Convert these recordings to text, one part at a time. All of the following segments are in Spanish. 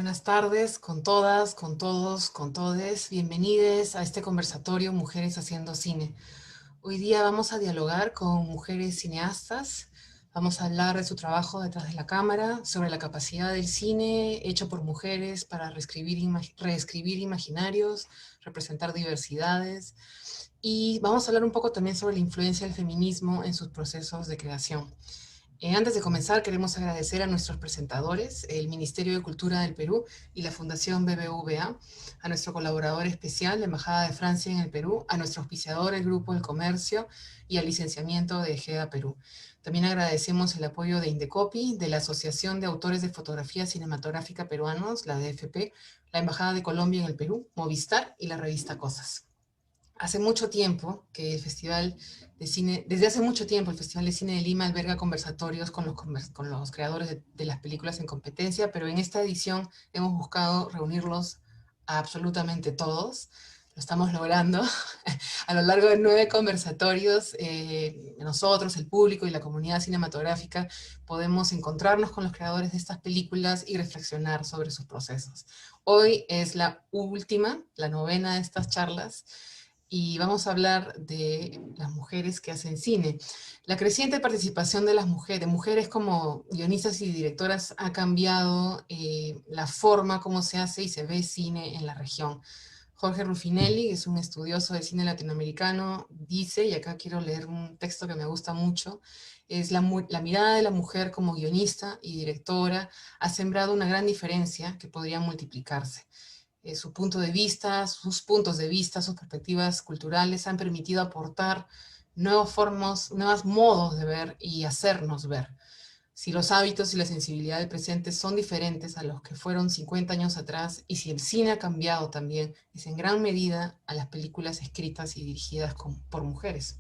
Buenas tardes con todas, con todos, con todes. Bienvenidos a este conversatorio Mujeres Haciendo Cine. Hoy día vamos a dialogar con mujeres cineastas. Vamos a hablar de su trabajo detrás de la cámara, sobre la capacidad del cine hecho por mujeres para reescribir imaginarios, representar diversidades. Y vamos a hablar un poco también sobre la influencia del feminismo en sus procesos de creación. Antes de comenzar, queremos agradecer a nuestros presentadores, el Ministerio de Cultura del Perú y la Fundación BBVA, a nuestro colaborador especial, la Embajada de Francia en el Perú, a nuestro auspiciador, el Grupo del Comercio, y al licenciamiento de EGEA Perú. También agradecemos el apoyo de Indecopi, de la Asociación de Autores de Fotografía Cinematográfica Peruanos, la AFP, la Embajada de Colombia en el Perú, Movistar y la revista Cosas. Hace mucho tiempo que el Festival de Cine, desde hace mucho tiempo el Festival de Cine de Lima alberga conversatorios con los creadores de las películas en competencia, pero en esta edición hemos buscado reunirlos a absolutamente todos. Lo estamos logrando. A lo largo de 9 conversatorios, nosotros, el público y la comunidad cinematográfica podemos encontrarnos con los creadores de estas películas y reflexionar sobre sus procesos. Hoy es la última, la novena de estas charlas, y vamos a hablar de las mujeres que hacen cine. La creciente participación de mujeres como guionistas y directoras ha cambiado la forma como se hace y se ve cine en la región. Jorge Ruffinelli, es un estudioso de cine latinoamericano, dice, y acá quiero leer un texto que me gusta mucho, es la mirada de la mujer como guionista y directora ha sembrado una gran diferencia que podría multiplicarse. Su punto de vista, sus puntos de vista, sus perspectivas culturales han permitido aportar nuevos modos de ver y hacernos ver. Si los hábitos y la sensibilidad del presente son diferentes a los que fueron 50 años atrás, y si el cine ha cambiado también, es en gran medida a las películas escritas y dirigidas por mujeres.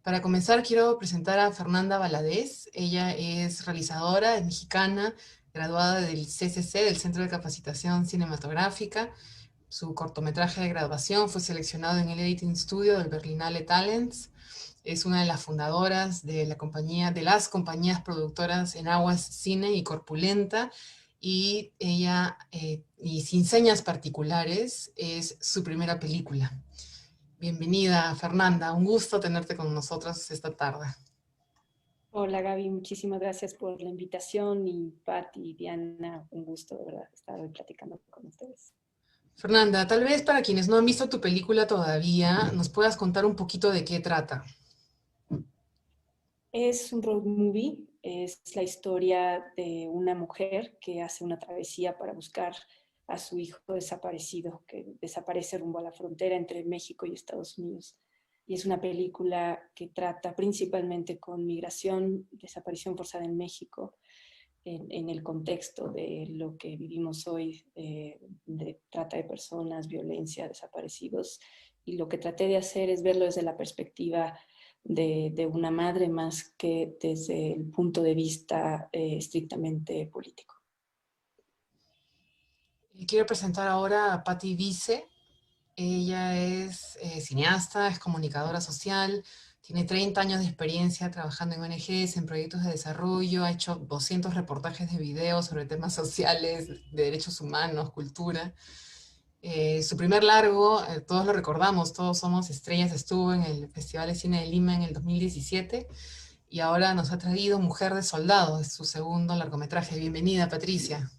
Para comenzar, quiero presentar a Fernanda Valadez. Ella es realizadora, es mexicana, graduada del CCC, del Centro de Capacitación Cinematográfica. Su cortometraje de graduación fue seleccionado en el Editing Studio del Berlinale Talents. Es una de las fundadoras de las compañías productoras En Aguas Cine y Corpulenta, y ella, y Sin Señas Particulares, es su primera película. Bienvenida, Fernanda. Un gusto tenerte con nosotros esta tarde. Hola Gaby, muchísimas gracias por la invitación, y Pati y Diana, un gusto de verdad estar hoy platicando con ustedes. Fernanda, tal vez para quienes no han visto tu película todavía, nos puedas contar un poquito de qué trata. Es un road movie, es la historia de una mujer que hace una travesía para buscar a su hijo desaparecido, que desaparece rumbo a la frontera entre México y Estados Unidos. Y es una película que trata principalmente con migración, desaparición forzada en México, en el contexto de lo que vivimos hoy, de trata de personas, violencia, desaparecidos. Y lo que traté de hacer es verlo desde la perspectiva de una madre, más que desde el punto de vista estrictamente político. Y quiero presentar ahora a Patti Vice. Ella es cineasta, es comunicadora social, tiene 30 años de experiencia trabajando en ONGs, en proyectos de desarrollo, ha hecho 200 reportajes de video sobre temas sociales, de derechos humanos, cultura. Su primer largo, todos lo recordamos, Todos Somos Estrellas, estuvo en el Festival de Cine de Lima en el 2017, y ahora nos ha traído Mujer de Soldado, es su segundo largometraje. Bienvenida, Patricia.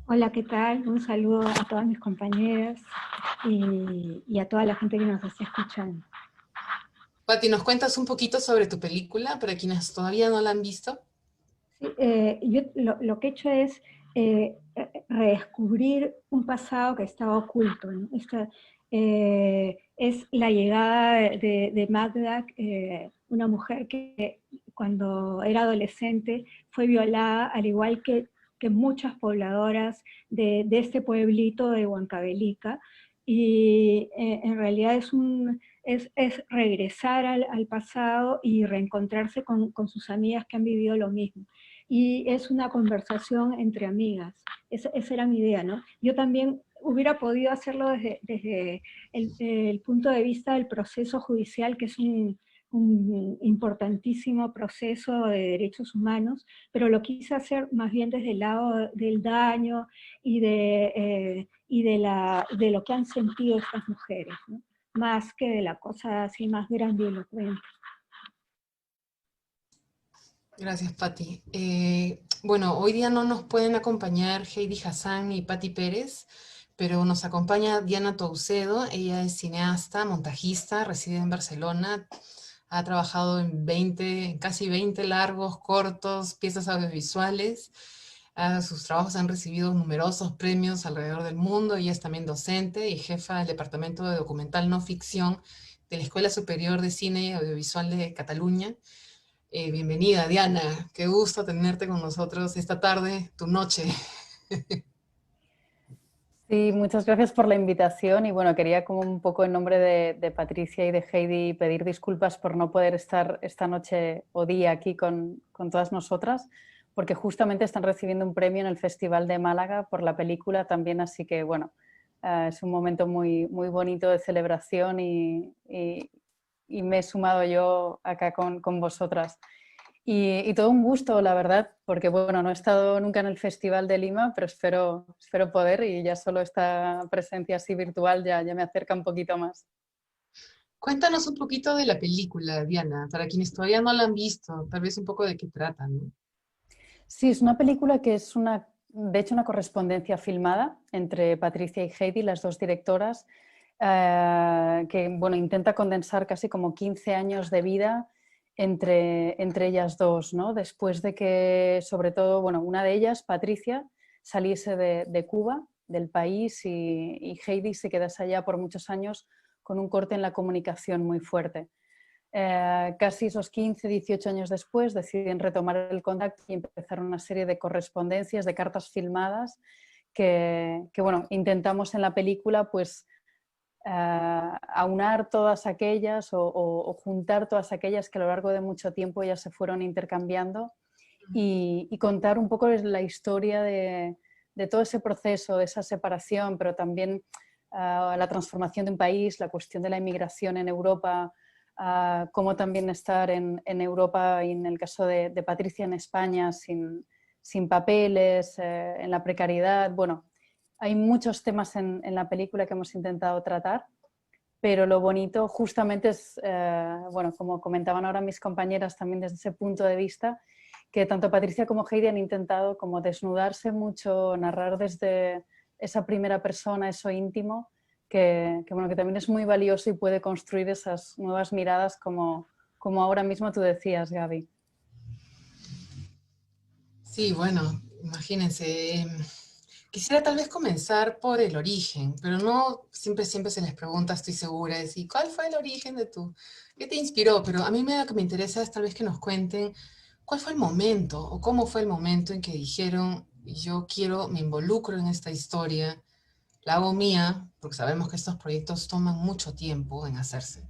Hola, ¿qué tal? Un saludo a todas mis compañeras y a toda la gente que nos está escuchando. Pati, ¿nos cuentas un poquito sobre tu película para quienes todavía no la han visto? Sí, yo lo que he hecho es redescubrir un pasado que estaba oculto, ¿no? Es la llegada de Magda, una mujer que cuando era adolescente fue violada, al igual que muchas pobladoras de este pueblito de Huancavelica, y en realidad es regresar al pasado y reencontrarse con sus amigas que han vivido lo mismo. Y es una conversación entre amigas. Esa era mi idea, ¿no? Yo también hubiera podido hacerlo desde el punto de vista del proceso judicial, que es un importantísimo proceso de derechos humanos, pero lo quise hacer más bien desde el lado del daño y de lo que han sentido estas mujeres, ¿no? Más que de la cosa así más grandilocuente. Gracias, Patti. Bueno, hoy día no nos pueden acompañar Heidi Hassan y Patti Pérez, pero nos acompaña Diana Toucedo. Ella es cineasta, montajista, reside en Barcelona. Ha trabajado en casi 20 largos, cortos, piezas audiovisuales. Sus trabajos han recibido numerosos premios alrededor del mundo. Ella es también docente y jefa del Departamento de Documental No Ficción de la Escuela Superior de Cine y Audiovisual de Cataluña. Bienvenida, Diana. Qué gusto tenerte con nosotros esta tarde, tu noche. Sí, muchas gracias por la invitación y bueno, quería como un poco en nombre de Patricia y de Heidi pedir disculpas por no poder estar esta noche o día aquí con todas nosotras, porque justamente están recibiendo un premio en el Festival de Málaga por la película también, así que bueno, es un momento muy, muy bonito de celebración y me he sumado yo acá con vosotras. Y todo un gusto, la verdad, porque bueno, no he estado nunca en el Festival de Lima, pero espero poder y ya solo esta presencia así virtual ya me acerca un poquito más. Cuéntanos un poquito de la película, Diana, para quienes todavía no la han visto, tal vez un poco de qué trata, ¿no? Sí, es una película que es de hecho una correspondencia filmada entre Patricia y Heidi, las dos directoras, que bueno, intenta condensar casi como 15 años de vida entre ellas dos, ¿no? Después de que, sobre todo, bueno, una de ellas, Patricia, saliese de Cuba, del país, y Heidi se quedase allá por muchos años con un corte en la comunicación muy fuerte. Casi esos 15, 18 años después deciden retomar el contacto y empezar una serie de correspondencias, de cartas filmadas que bueno, intentamos en la película pues aunar todas aquellas o juntar todas aquellas que a lo largo de mucho tiempo ya se fueron intercambiando y contar un poco la historia de todo ese proceso, de esa separación, pero también la transformación de un país, la cuestión de la inmigración en Europa, cómo también estar en Europa y en el caso de Patricia en España sin papeles, en la precariedad. Bueno, hay muchos temas en la película que hemos intentado tratar, pero lo bonito justamente es, bueno, como comentaban ahora mis compañeras también desde ese punto de vista, que tanto Patricia como Heidi han intentado como desnudarse mucho, narrar desde esa primera persona, eso íntimo, bueno, que también es muy valioso y puede construir esas nuevas miradas como ahora mismo tú decías, Gaby. Sí, bueno, imagínense. Quisiera tal vez comenzar por el origen, pero no siempre se les pregunta, estoy segura, de si, ¿cuál fue el origen de qué te inspiró? Pero a mí lo que me interesa es tal vez que nos cuenten cuál fue el momento o cómo fue el momento en que dijeron, yo quiero, me involucro en esta historia, la hago mía, porque sabemos que estos proyectos toman mucho tiempo en hacerse.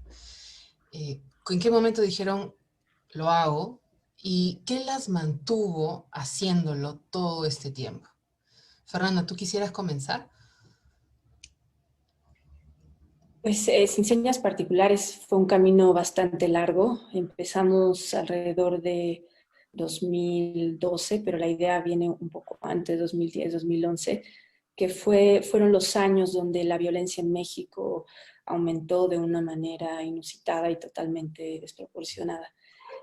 ¿En qué momento dijeron, lo hago? ¿Y qué las mantuvo haciéndolo todo este tiempo? Fernanda, ¿tú quisieras comenzar? Pues sin señas particulares fue un camino bastante largo. Empezamos alrededor de 2012, pero la idea viene un poco antes, 2010, 2011, que fueron los años donde la violencia en México aumentó de una manera inusitada y totalmente desproporcionada.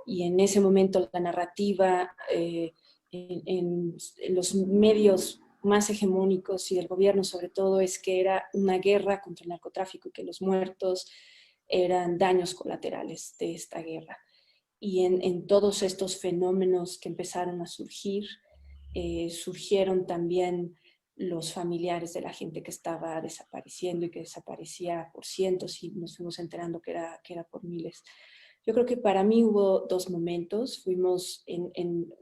Y en ese momento la narrativa en los medios más hegemónicos y del gobierno sobre todo es que era una guerra contra el narcotráfico y que los muertos eran daños colaterales de esta guerra. Y en todos estos fenómenos que empezaron a surgir, surgieron también los familiares de la gente que estaba desapareciendo y que desaparecía por cientos y nos fuimos enterando que era por miles. Yo creo que para mí hubo dos momentos. Fuimos en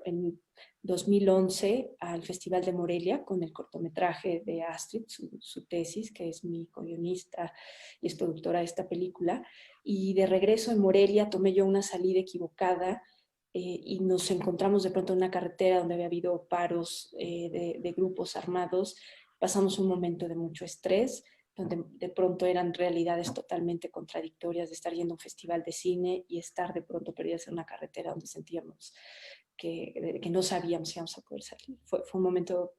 2011 al Festival de Morelia con el cortometraje de Astrid, su tesis, que es mi co-guionista y es productora de esta película. Y de regreso en Morelia tomé yo una salida equivocada y nos encontramos de pronto en una carretera donde había habido paros de grupos armados. Pasamos un momento de mucho estrés. donde de pronto eran realidades totalmente contradictorias de estar yendo a un festival de cine y estar de pronto perdidas en una carretera donde sentíamos que no sabíamos si íbamos a poder salir. Fue un momento,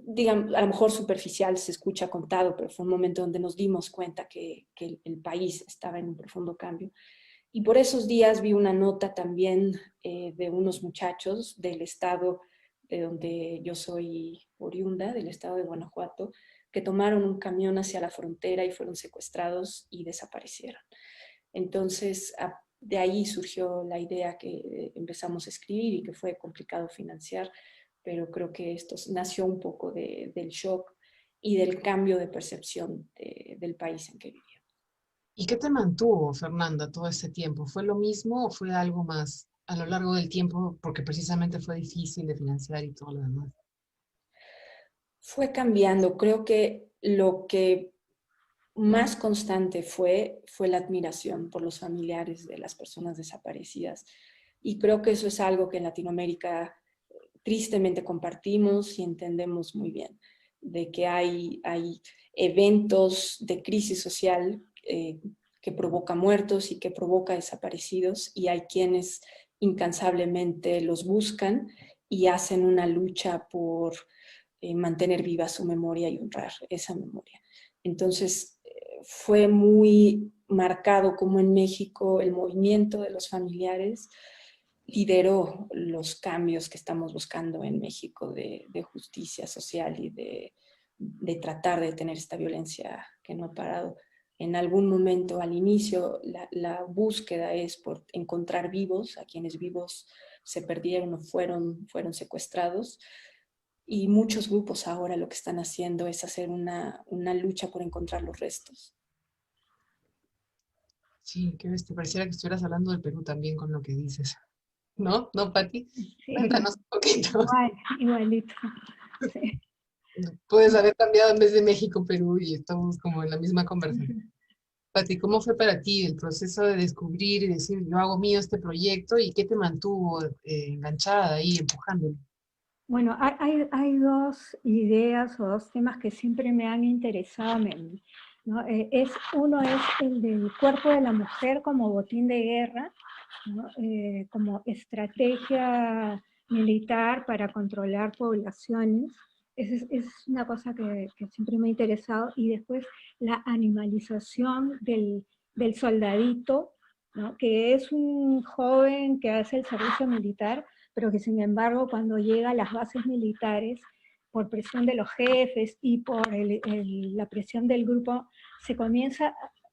digamos, a lo mejor superficial, se escucha contado, pero fue un momento donde nos dimos cuenta que el país estaba en un profundo cambio. Y por esos días vi una nota también de unos muchachos del estado de donde yo soy oriunda, del estado de Guanajuato, que tomaron un camión hacia la frontera y fueron secuestrados y desaparecieron. Entonces, de ahí surgió la idea que empezamos a escribir y que fue complicado financiar, pero creo que esto nació un poco del shock y del cambio de percepción del país en que vivíamos. ¿Y qué te mantuvo, Fernanda, todo ese tiempo? ¿Fue lo mismo o fue algo más a lo largo del tiempo porque precisamente fue difícil de financiar y todo lo demás? Fue cambiando. Creo que lo que más constante fue la admiración por los familiares de las personas desaparecidas. Y creo que eso es algo que en Latinoamérica tristemente compartimos y entendemos muy bien, de que hay eventos de crisis social que provoca muertos y que provoca desaparecidos, y hay quienes incansablemente los buscan y hacen una lucha por mantener viva su memoria y honrar esa memoria. Entonces, fue muy marcado como en México el movimiento de los familiares lideró los cambios que estamos buscando en México de justicia social y de tratar de detener esta violencia que no ha parado. En algún momento al inicio la búsqueda es por encontrar vivos, a quienes vivos se perdieron o fueron secuestrados, y muchos grupos ahora lo que están haciendo es hacer una lucha por encontrar los restos. Sí, qué bestia. Pareciera que estuvieras hablando del Perú también con lo que dices. ¿No? ¿No, Pati? Sí, Cuéntanos un poquito. igual, igualito. Sí. Puedes haber cambiado en vez de México, Perú y estamos como en la misma conversación. Pati, ¿cómo fue para ti el proceso de descubrir y decir, yo hago mío este proyecto y qué te mantuvo enganchada ahí, empujándolo? Bueno, hay dos ideas o dos temas que siempre me han interesado a mí, ¿no? Uno es el del cuerpo de la mujer como botín de guerra, ¿no? Como estrategia militar para controlar poblaciones. Es una cosa que siempre me ha interesado. Y después la animalización del soldadito, ¿no? Que es un joven que hace el servicio militar, pero que sin embargo cuando llega a las bases militares, por presión de los jefes y por la presión del grupo, se comienza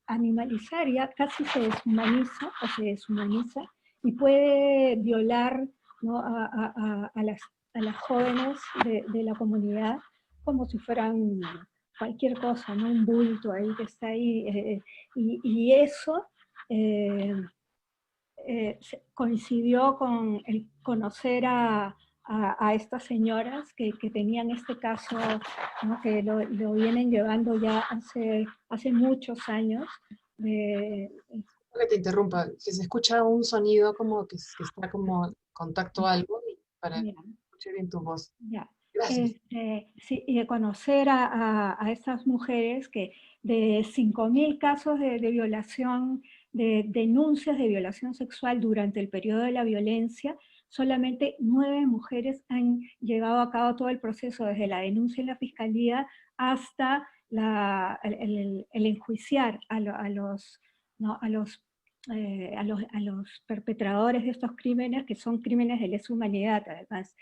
a animalizar, ya casi se deshumaniza o se deshumaniza y puede violar, ¿no? a las jóvenes de la comunidad como si fueran cualquier cosa, ¿no? Un bulto ahí que está ahí. Y eso coincidió con el conocer a estas señoras que tenían este caso, ¿no? Que lo vienen llevando ya hace muchos años. De, Que te interrumpa, que se escucha un sonido como que está como en contacto a algo y para mira, escuchar bien tu voz. ya. Gracias. Sí, y de conocer a estas mujeres que de 5.000 casos de violación, de denuncias de violación sexual durante el periodo de la violencia, solamente 9 mujeres han llevado a cabo todo el proceso, desde la denuncia en la fiscalía hasta el enjuiciar a los, ¿no? a los perpetradores de estos crímenes, que son crímenes de lesa humanidad además.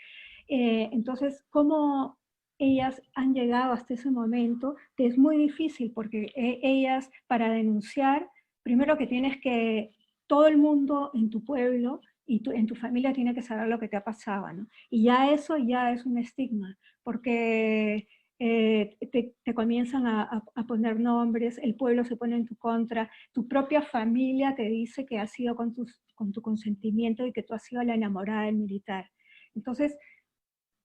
Entonces, ¿cómo ellas han llegado hasta ese momento? Que es muy difícil porque ellas, para denunciar, primero que tienes que, todo el mundo en tu pueblo y en tu familia tiene que saber lo que te ha pasado, ¿no? Y ya eso ya es un estigma, porque te comienzan a poner nombres, el pueblo se pone en tu contra, tu propia familia te dice que has sido con tu consentimiento y que tú has sido la enamorada del militar. Entonces,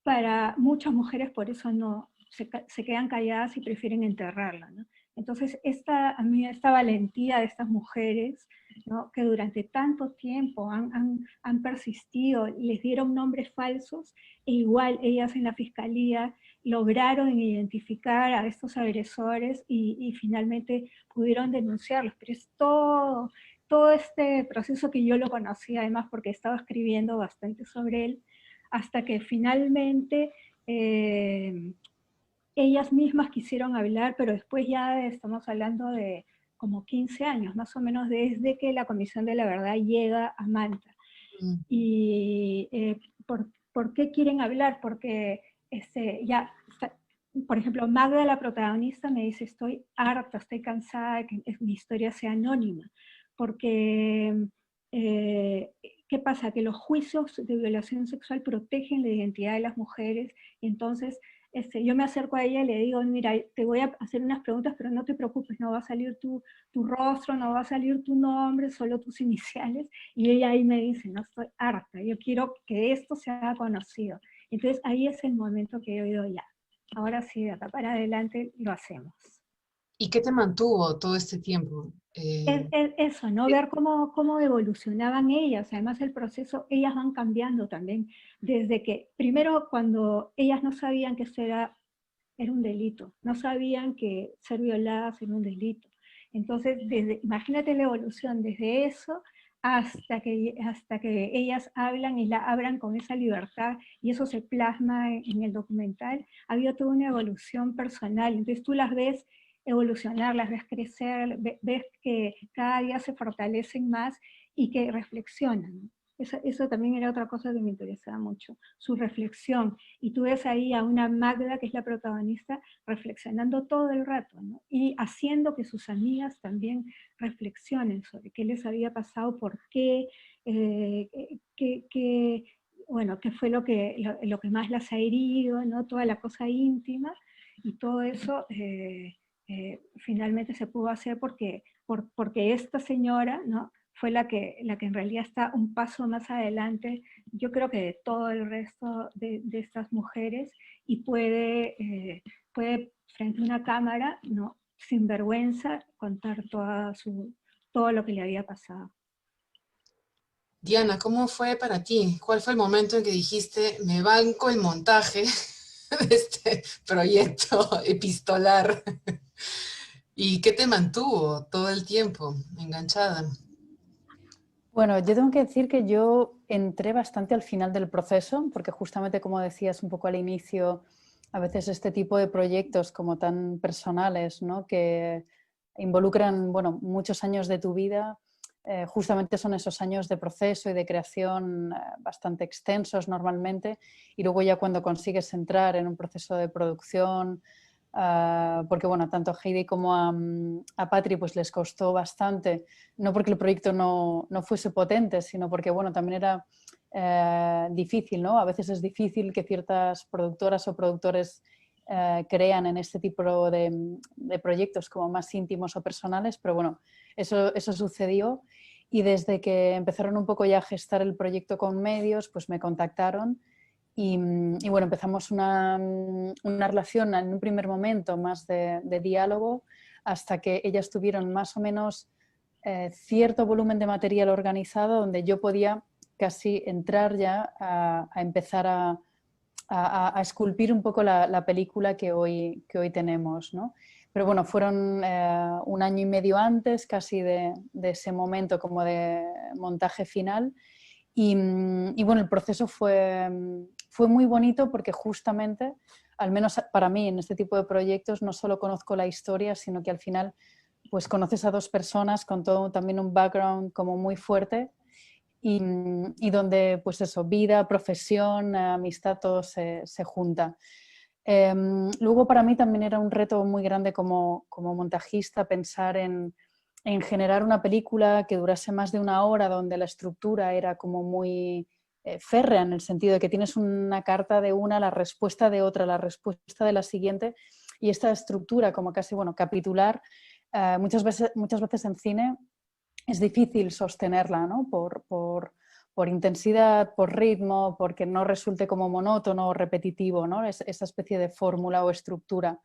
para muchas mujeres por eso no se quedan calladas y prefieren enterrarla, ¿no? Entonces, a mí esta valentía de estas mujeres, ¿no? Que durante tanto tiempo han persistido, les dieron nombres falsos, e igual ellas en la fiscalía lograron identificar a estos agresores y finalmente pudieron denunciarlos. Pero es todo este proceso que yo lo conocí además porque estaba escribiendo bastante sobre él, hasta que finalmente ellas mismas quisieron hablar, pero después ya estamos hablando de como 15 años, más o menos desde que la Comisión de la Verdad llega a Manta. Y ¿por qué quieren hablar? Porque por ejemplo, Magda, la protagonista, me dice, estoy harta, estoy cansada de que mi historia sea anónima, porque ¿qué pasa? Que los juicios de violación sexual protegen la identidad de las mujeres, y entonces yo me acerco a ella y le digo, mira, te voy a hacer unas preguntas, pero no te preocupes, no va a salir tu rostro, no va a salir tu nombre, solo tus iniciales. Y ella ahí me dice, no, estoy harta, yo quiero que esto se haga conocido. Entonces ahí es el momento que yo digo, ya, ahora sí, de acá para adelante lo hacemos. ¿Y qué te mantuvo todo este tiempo? Eso, ¿no? Ver cómo evolucionaban ellas. Además, el proceso, ellas van cambiando también. Desde que, primero, cuando ellas no sabían que eso era un delito, no sabían que ser violadas era un delito. Entonces, imagínate la evolución desde eso hasta que ellas hablan y hablan con esa libertad, y eso se plasma en el documental. Ha habido toda una evolución personal. Entonces tú las ves evolucionar, las ves crecer, ves que cada día se fortalecen más y que reflexionan. Eso también era otra cosa que me interesaba mucho, su reflexión. Y tú ves ahí a una Magda, que es la protagonista, reflexionando todo el rato, ¿no? Y haciendo que sus amigas también reflexionen sobre qué les había pasado, por qué, bueno, qué fue lo que más las ha herido, ¿no? Toda la cosa íntima, y todo eso finalmente se pudo hacer porque esta señora, ¿no?, fue la que en realidad está un paso más adelante, yo creo que de todo el resto de estas mujeres, y puede frente a una cámara, ¿no?, sin vergüenza, contar todo lo que le había pasado. Diana, ¿cómo fue para ti? ¿Cuál fue el momento en que dijiste, me banco el montaje de este proyecto epistolar? ¿Y qué te mantuvo todo el tiempo enganchada? Bueno, yo tengo que decir que yo entré bastante al final del proceso, porque justamente, como decías un poco al inicio, a veces este tipo de proyectos como tan personales, ¿no?, que involucran, bueno, muchos años de tu vida, justamente son esos años de proceso y de creación bastante extensos normalmente, y luego ya cuando consigues entrar en un proceso de producción, porque bueno, tanto a Heidi como a Patri pues les costó bastante, no porque el proyecto no fuese potente, sino porque bueno, también era difícil, ¿no? A veces es difícil que ciertas productoras o productores crean en este tipo de proyectos como más íntimos o personales, pero bueno, eso sucedió, y desde que empezaron un poco ya a gestar el proyecto con medios, pues me contactaron. Y bueno, empezamos una relación en un primer momento más de diálogo, hasta que ellas tuvieron más o menos cierto volumen de material organizado donde yo podía casi entrar ya a empezar a esculpir un poco la película que hoy tenemos, ¿no? Pero bueno, fueron 1 año y medio antes casi de ese momento como de montaje final. Y bueno, el proceso fue muy bonito porque justamente, al menos para mí en este tipo de proyectos, no solo conozco la historia, sino que al final pues conoces a 2 personas con todo también un background como muy fuerte, y donde pues eso, vida, profesión, amistad, todo se junta. Luego para mí también era un reto muy grande como montajista pensar en generar una película que durase más de 1 hora, donde la estructura era como muy férrea, en el sentido de que tienes una carta de una, la respuesta de otra, la respuesta de la siguiente, y esta estructura como casi, bueno, capitular, muchas veces en cine es difícil sostenerla, ¿no? Por intensidad, por ritmo, porque no resulte como monótono o repetitivo, ¿no?, esa especie de fórmula o estructura.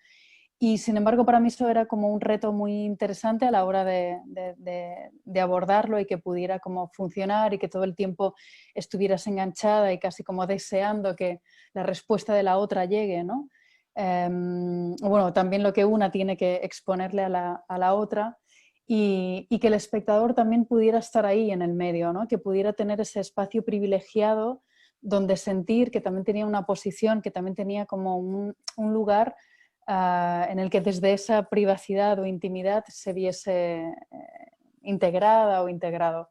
Y sin embargo, para mí eso era como un reto muy interesante a la hora de abordarlo, y que pudiera como funcionar y que todo el tiempo estuvieras enganchada y casi como deseando que la respuesta de la otra llegue, ¿no? bueno, también lo que una tiene que exponerle a la otra, y que el espectador también pudiera estar ahí en el medio, ¿no? Que pudiera tener ese espacio privilegiado donde sentir que también tenía una posición, que también tenía como un lugar en el que desde esa privacidad o intimidad se viese integrada o integrado.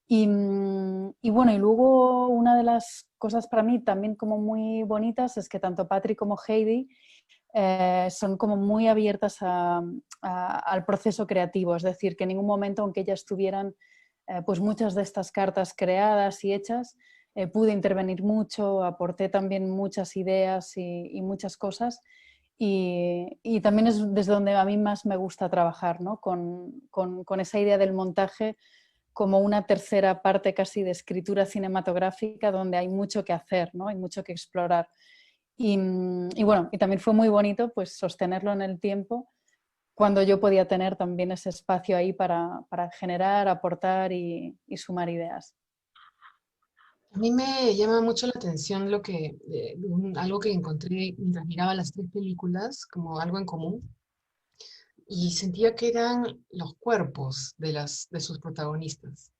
Y bueno, y luego una de las cosas para mí también como muy bonitas es que tanto Patrick como Heidi son como muy abiertas al proceso creativo, es decir, que en ningún momento, aunque ellas tuvieran pues muchas de estas cartas creadas y hechas, pude intervenir mucho, aporté también muchas ideas y muchas cosas, y también es desde donde a mí más me gusta trabajar, ¿no? Con esa idea del montaje como una tercera parte casi de escritura cinematográfica donde hay mucho que hacer, ¿no? Hay mucho que explorar. Y bueno, y también fue muy bonito pues sostenerlo en el tiempo cuando yo podía tener también ese espacio ahí para generar, aportar y sumar ideas. A mí me llama mucho la atención algo que encontré mientras miraba las tres películas, como algo en común, y sentía que eran los cuerpos de sus protagonistas,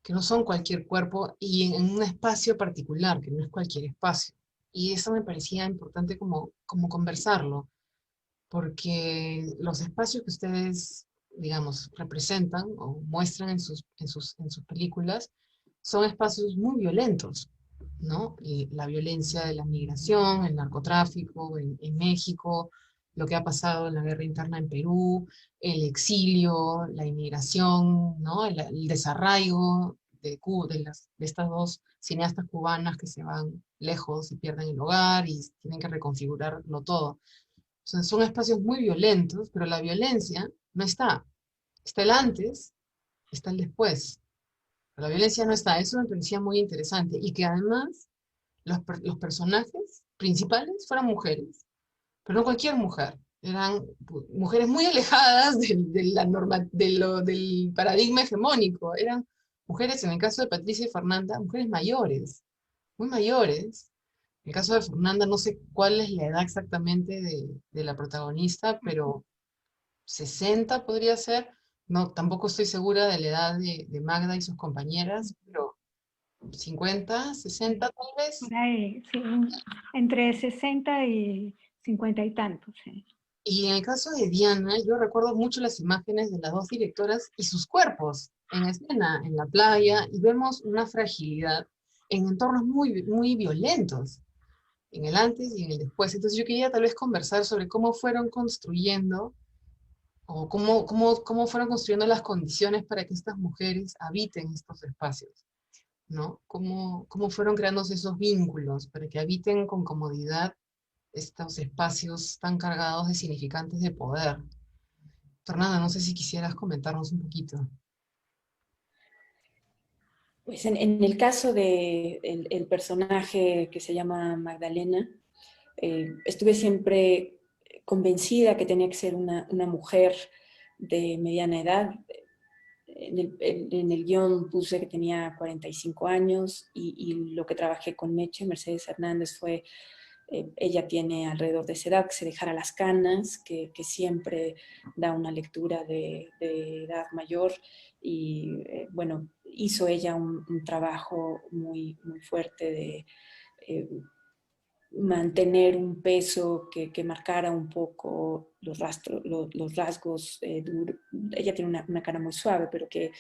que no son cualquier cuerpo y en un espacio particular, que no es cualquier espacio. Y eso me parecía importante como conversarlo, porque los espacios que ustedes, digamos, representan o muestran en sus películas son espacios muy violentos, ¿no? Y la violencia de la migración, el narcotráfico en México, lo que ha pasado en la guerra interna en Perú, el exilio, la inmigración, ¿no? El desarraigo de estas dos cineastas cubanas que se van lejos y pierden el hogar y tienen que reconfigurarlo todo. O sea, son espacios muy violentos, pero la violencia no está. Está el antes, está el después. Pero la violencia no está. Eso me parecía muy interesante. Y que además los personajes principales fueran mujeres, pero no cualquier mujer. Eran mujeres muy alejadas del paradigma hegemónico. Eran mujeres, en el caso de Patricia y Fernanda, mujeres mayores, muy mayores. En el caso de Fernanda, no sé cuál es la edad exactamente de la protagonista, pero 60 podría ser. No, tampoco estoy segura de la edad de Magda y sus compañeras, pero 50, 60 tal vez. Por ahí, sí, entre 60 y 50 y tantos. Sí. Y en el caso de Diana, yo recuerdo mucho las imágenes de las dos directoras y sus cuerpos en escena, en la playa, y vemos una fragilidad en entornos muy, muy violentos, en el antes y en el después. Entonces yo quería tal vez conversar sobre cómo fueron construyendo o cómo fueron construyendo las condiciones para que estas mujeres habiten estos espacios, ¿no? Cómo fueron creándose esos vínculos para que habiten con comodidad estos espacios tan cargados de significantes de poder. Fernanda, no sé si quisieras comentarnos un poquito. Pues en el caso de el personaje que se llama Magdalena, estuve siempre convencida que tenía que ser una mujer de mediana edad. En el guión puse que tenía 45 años y lo que trabajé con Mercedes Hernández, fue, ella tiene alrededor de esa edad, que se dejara las canas, que siempre da una lectura de edad mayor y bueno, hizo ella un trabajo muy, muy fuerte de eh, mantener un peso que marcara un poco los rasgos. Ella tiene una cara muy suave, pero que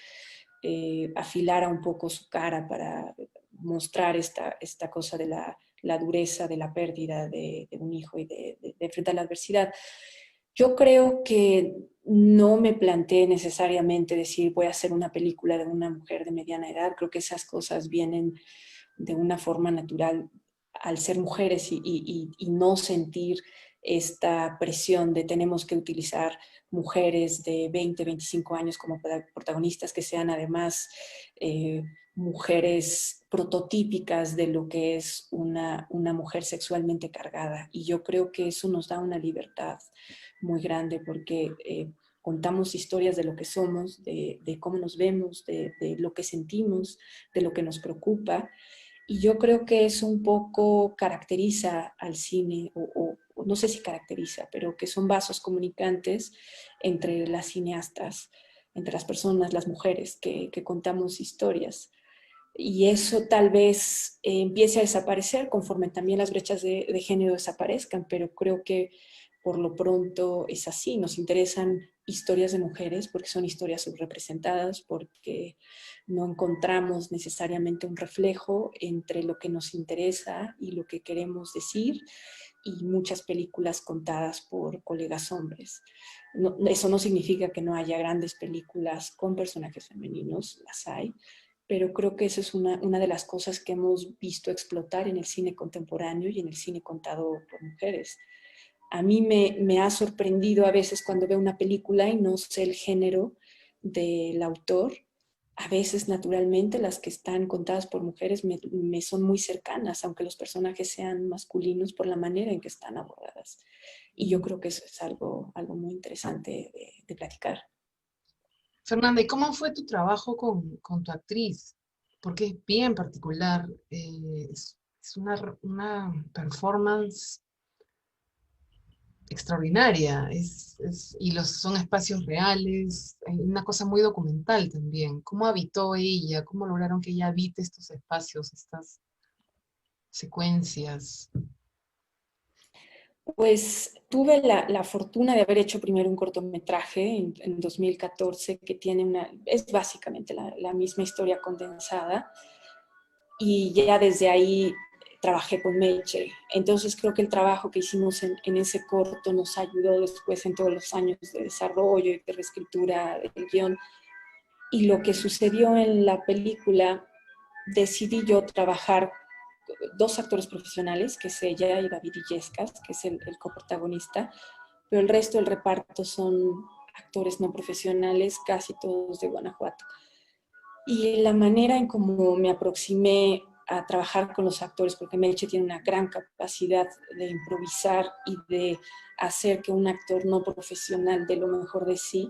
afilara un poco su cara para mostrar esta cosa de la dureza de la pérdida de un hijo y de enfrentar la adversidad. Yo creo que no me planteé necesariamente decir voy a hacer una película de una mujer de mediana edad. Creo que esas cosas vienen de una forma natural al ser mujeres y no sentir esta presión de tenemos que utilizar mujeres de 20, 25 años como protagonistas, que sean además mujeres prototípicas de lo que es una mujer sexualmente cargada. Y yo creo que eso nos da una libertad muy grande porque contamos historias de lo que somos, de cómo nos vemos, de lo que sentimos, de lo que nos preocupa. Y yo creo que eso un poco caracteriza al cine, o no sé si caracteriza, pero que son vasos comunicantes entre las cineastas, entre las personas, las mujeres que contamos historias. Y eso tal vez empiece a desaparecer conforme también las brechas de género desaparezcan, pero creo que por lo pronto es así. Nos interesan historias de mujeres porque son historias subrepresentadas, porque no encontramos necesariamente un reflejo entre lo que nos interesa y lo que queremos decir, y muchas películas contadas por colegas hombres. No, eso no significa que no haya grandes películas con personajes femeninos, las hay, pero creo que esa es una de las cosas que hemos visto explotar en el cine contemporáneo y en el cine contado por mujeres. A mí me ha sorprendido a veces cuando veo una película y no sé el género del autor. A veces, naturalmente, las que están contadas por mujeres me son muy cercanas, aunque los personajes sean masculinos, por la manera en que están abordadas. Y yo creo que eso es algo muy interesante de platicar. Fernanda, ¿y cómo fue tu trabajo con tu actriz? Porque es bien particular, es una performance extraordinaria, y son espacios reales, una cosa muy documental también. ¿Cómo habitó ella? ¿Cómo lograron que ella habite estos espacios, estas secuencias? Pues tuve la fortuna de haber hecho primero un cortometraje en 2014 que es básicamente la misma historia condensada, y ya desde ahí trabajé con Meche. Entonces creo que el trabajo que hicimos en ese corto nos ayudó después en todos los años de desarrollo y de reescritura del guión. Y lo que sucedió en la película, decidí yo trabajar dos actores profesionales, que es ella y David Illescas, que es el coprotagonista, pero el resto del reparto son actores no profesionales, casi todos de Guanajuato. Y la manera en cómo me aproximé a trabajar con los actores, porque Meche tiene una gran capacidad de improvisar y de hacer que un actor no profesional dé lo mejor de sí,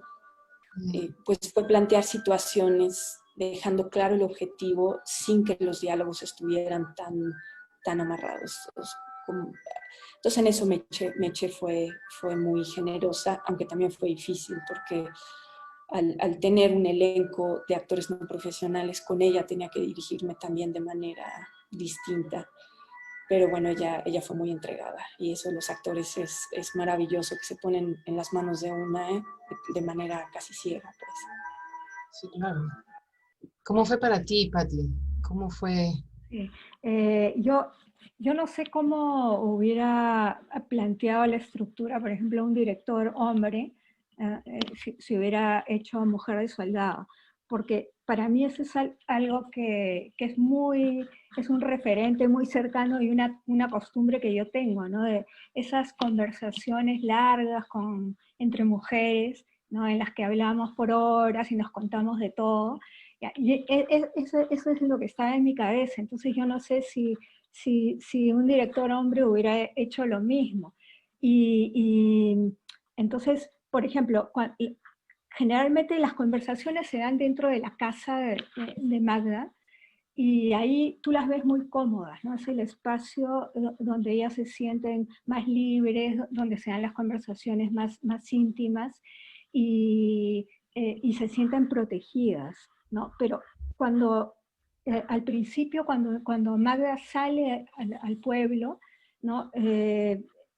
pues fue plantear situaciones dejando claro el objetivo sin que los diálogos estuvieran tan amarrados. Entonces en eso Meche fue muy generosa, aunque también fue difícil porque al tener un elenco de actores no profesionales, con ella tenía que dirigirme también de manera distinta. Pero bueno, ella fue muy entregada, y eso de los actores es maravilloso, que se ponen en las manos de una de manera casi ciega, pues. Sí, claro. ¿Cómo fue para ti, Patti? ¿Cómo fue? Sí. Yo no sé cómo hubiera planteado la estructura, por ejemplo, un director hombre, si hubiera hecho Mujer de Soldado, porque para mí eso es algo que es un referente muy cercano, y una costumbre que yo tengo, ¿no? De esas conversaciones largas entre mujeres, ¿no? En las que hablamos por horas y nos contamos de todo. Y eso es lo que está en mi cabeza. Entonces yo no sé si un director hombre hubiera hecho lo mismo. Y entonces, por ejemplo, generalmente las conversaciones se dan dentro de la casa de Magda, y ahí tú las ves muy cómodas, ¿no? Es el espacio donde ellas se sienten más libres, donde se dan las conversaciones más íntimas, y se sienten protegidas, ¿no? Pero cuando, al principio, cuando Magda sale al pueblo, ¿no?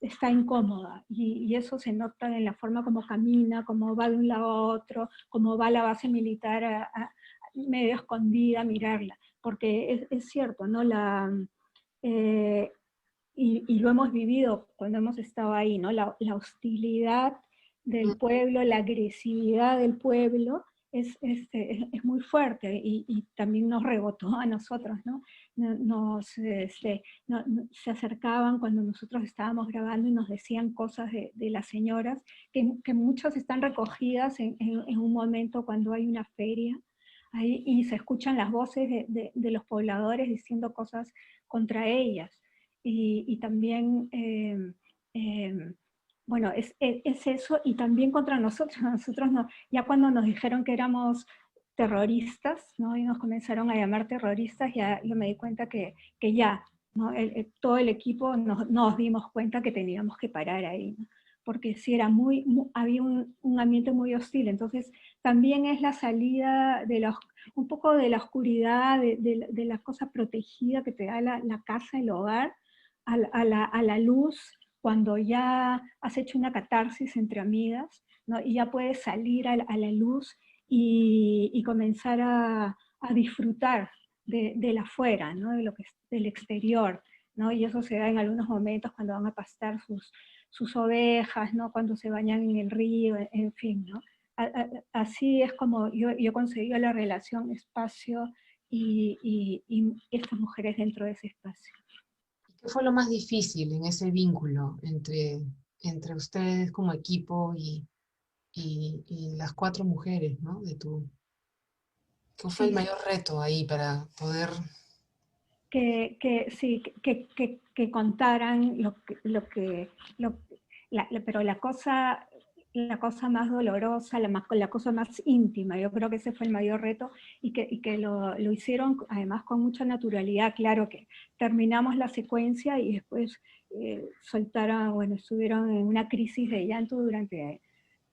Está incómoda, y eso se nota en la forma como camina, como va de un lado a otro, como va a la base militar medio escondida a mirarla, porque es cierto, ¿no? Eh, y lo hemos vivido cuando hemos estado ahí, ¿no? La hostilidad del pueblo, la agresividad del pueblo es muy fuerte, y también nos rebotó a nosotros, ¿no? Se acercaban cuando nosotros estábamos grabando y nos decían cosas de las señoras, que muchas están recogidas en un momento cuando hay una feria, ahí, y se escuchan las voces de los pobladores diciendo cosas contra ellas. Y también, bueno, es eso, y también contra nosotros. Nosotros no, ya cuando nos dijeron que éramos terroristas, ¿no? Y nos comenzaron a llamar terroristas, ya yo me di cuenta que ya, ¿no? Todo el equipo nos dimos cuenta que teníamos que parar ahí, ¿no? Porque sí era había un ambiente muy hostil. Entonces también es la salida un poco de la oscuridad, de la cosa protegida que te da la casa, el hogar, a la luz, cuando ya has hecho una catarsis entre amigas, ¿no? Y ya puedes salir a la luz y comenzar a disfrutar del afuera, ¿no? Del exterior, ¿no? Y eso se da en algunos momentos cuando van a pastar sus ovejas, ¿no? Cuando se bañan en el río, en fin, ¿no? Así es como yo conseguí la relación espacio y estas mujeres dentro de ese espacio. ¿Qué fue lo más difícil en ese vínculo entre ustedes como equipo y las cuatro mujeres, ¿no? ¿Qué fue el Sí, mayor reto ahí para poder... sí, que contaran pero la cosa más dolorosa, la cosa más íntima, yo creo que ese fue el mayor reto y que lo hicieron además con mucha naturalidad. Claro que terminamos la secuencia y después soltaron, bueno, estuvieron en una crisis de llanto durante,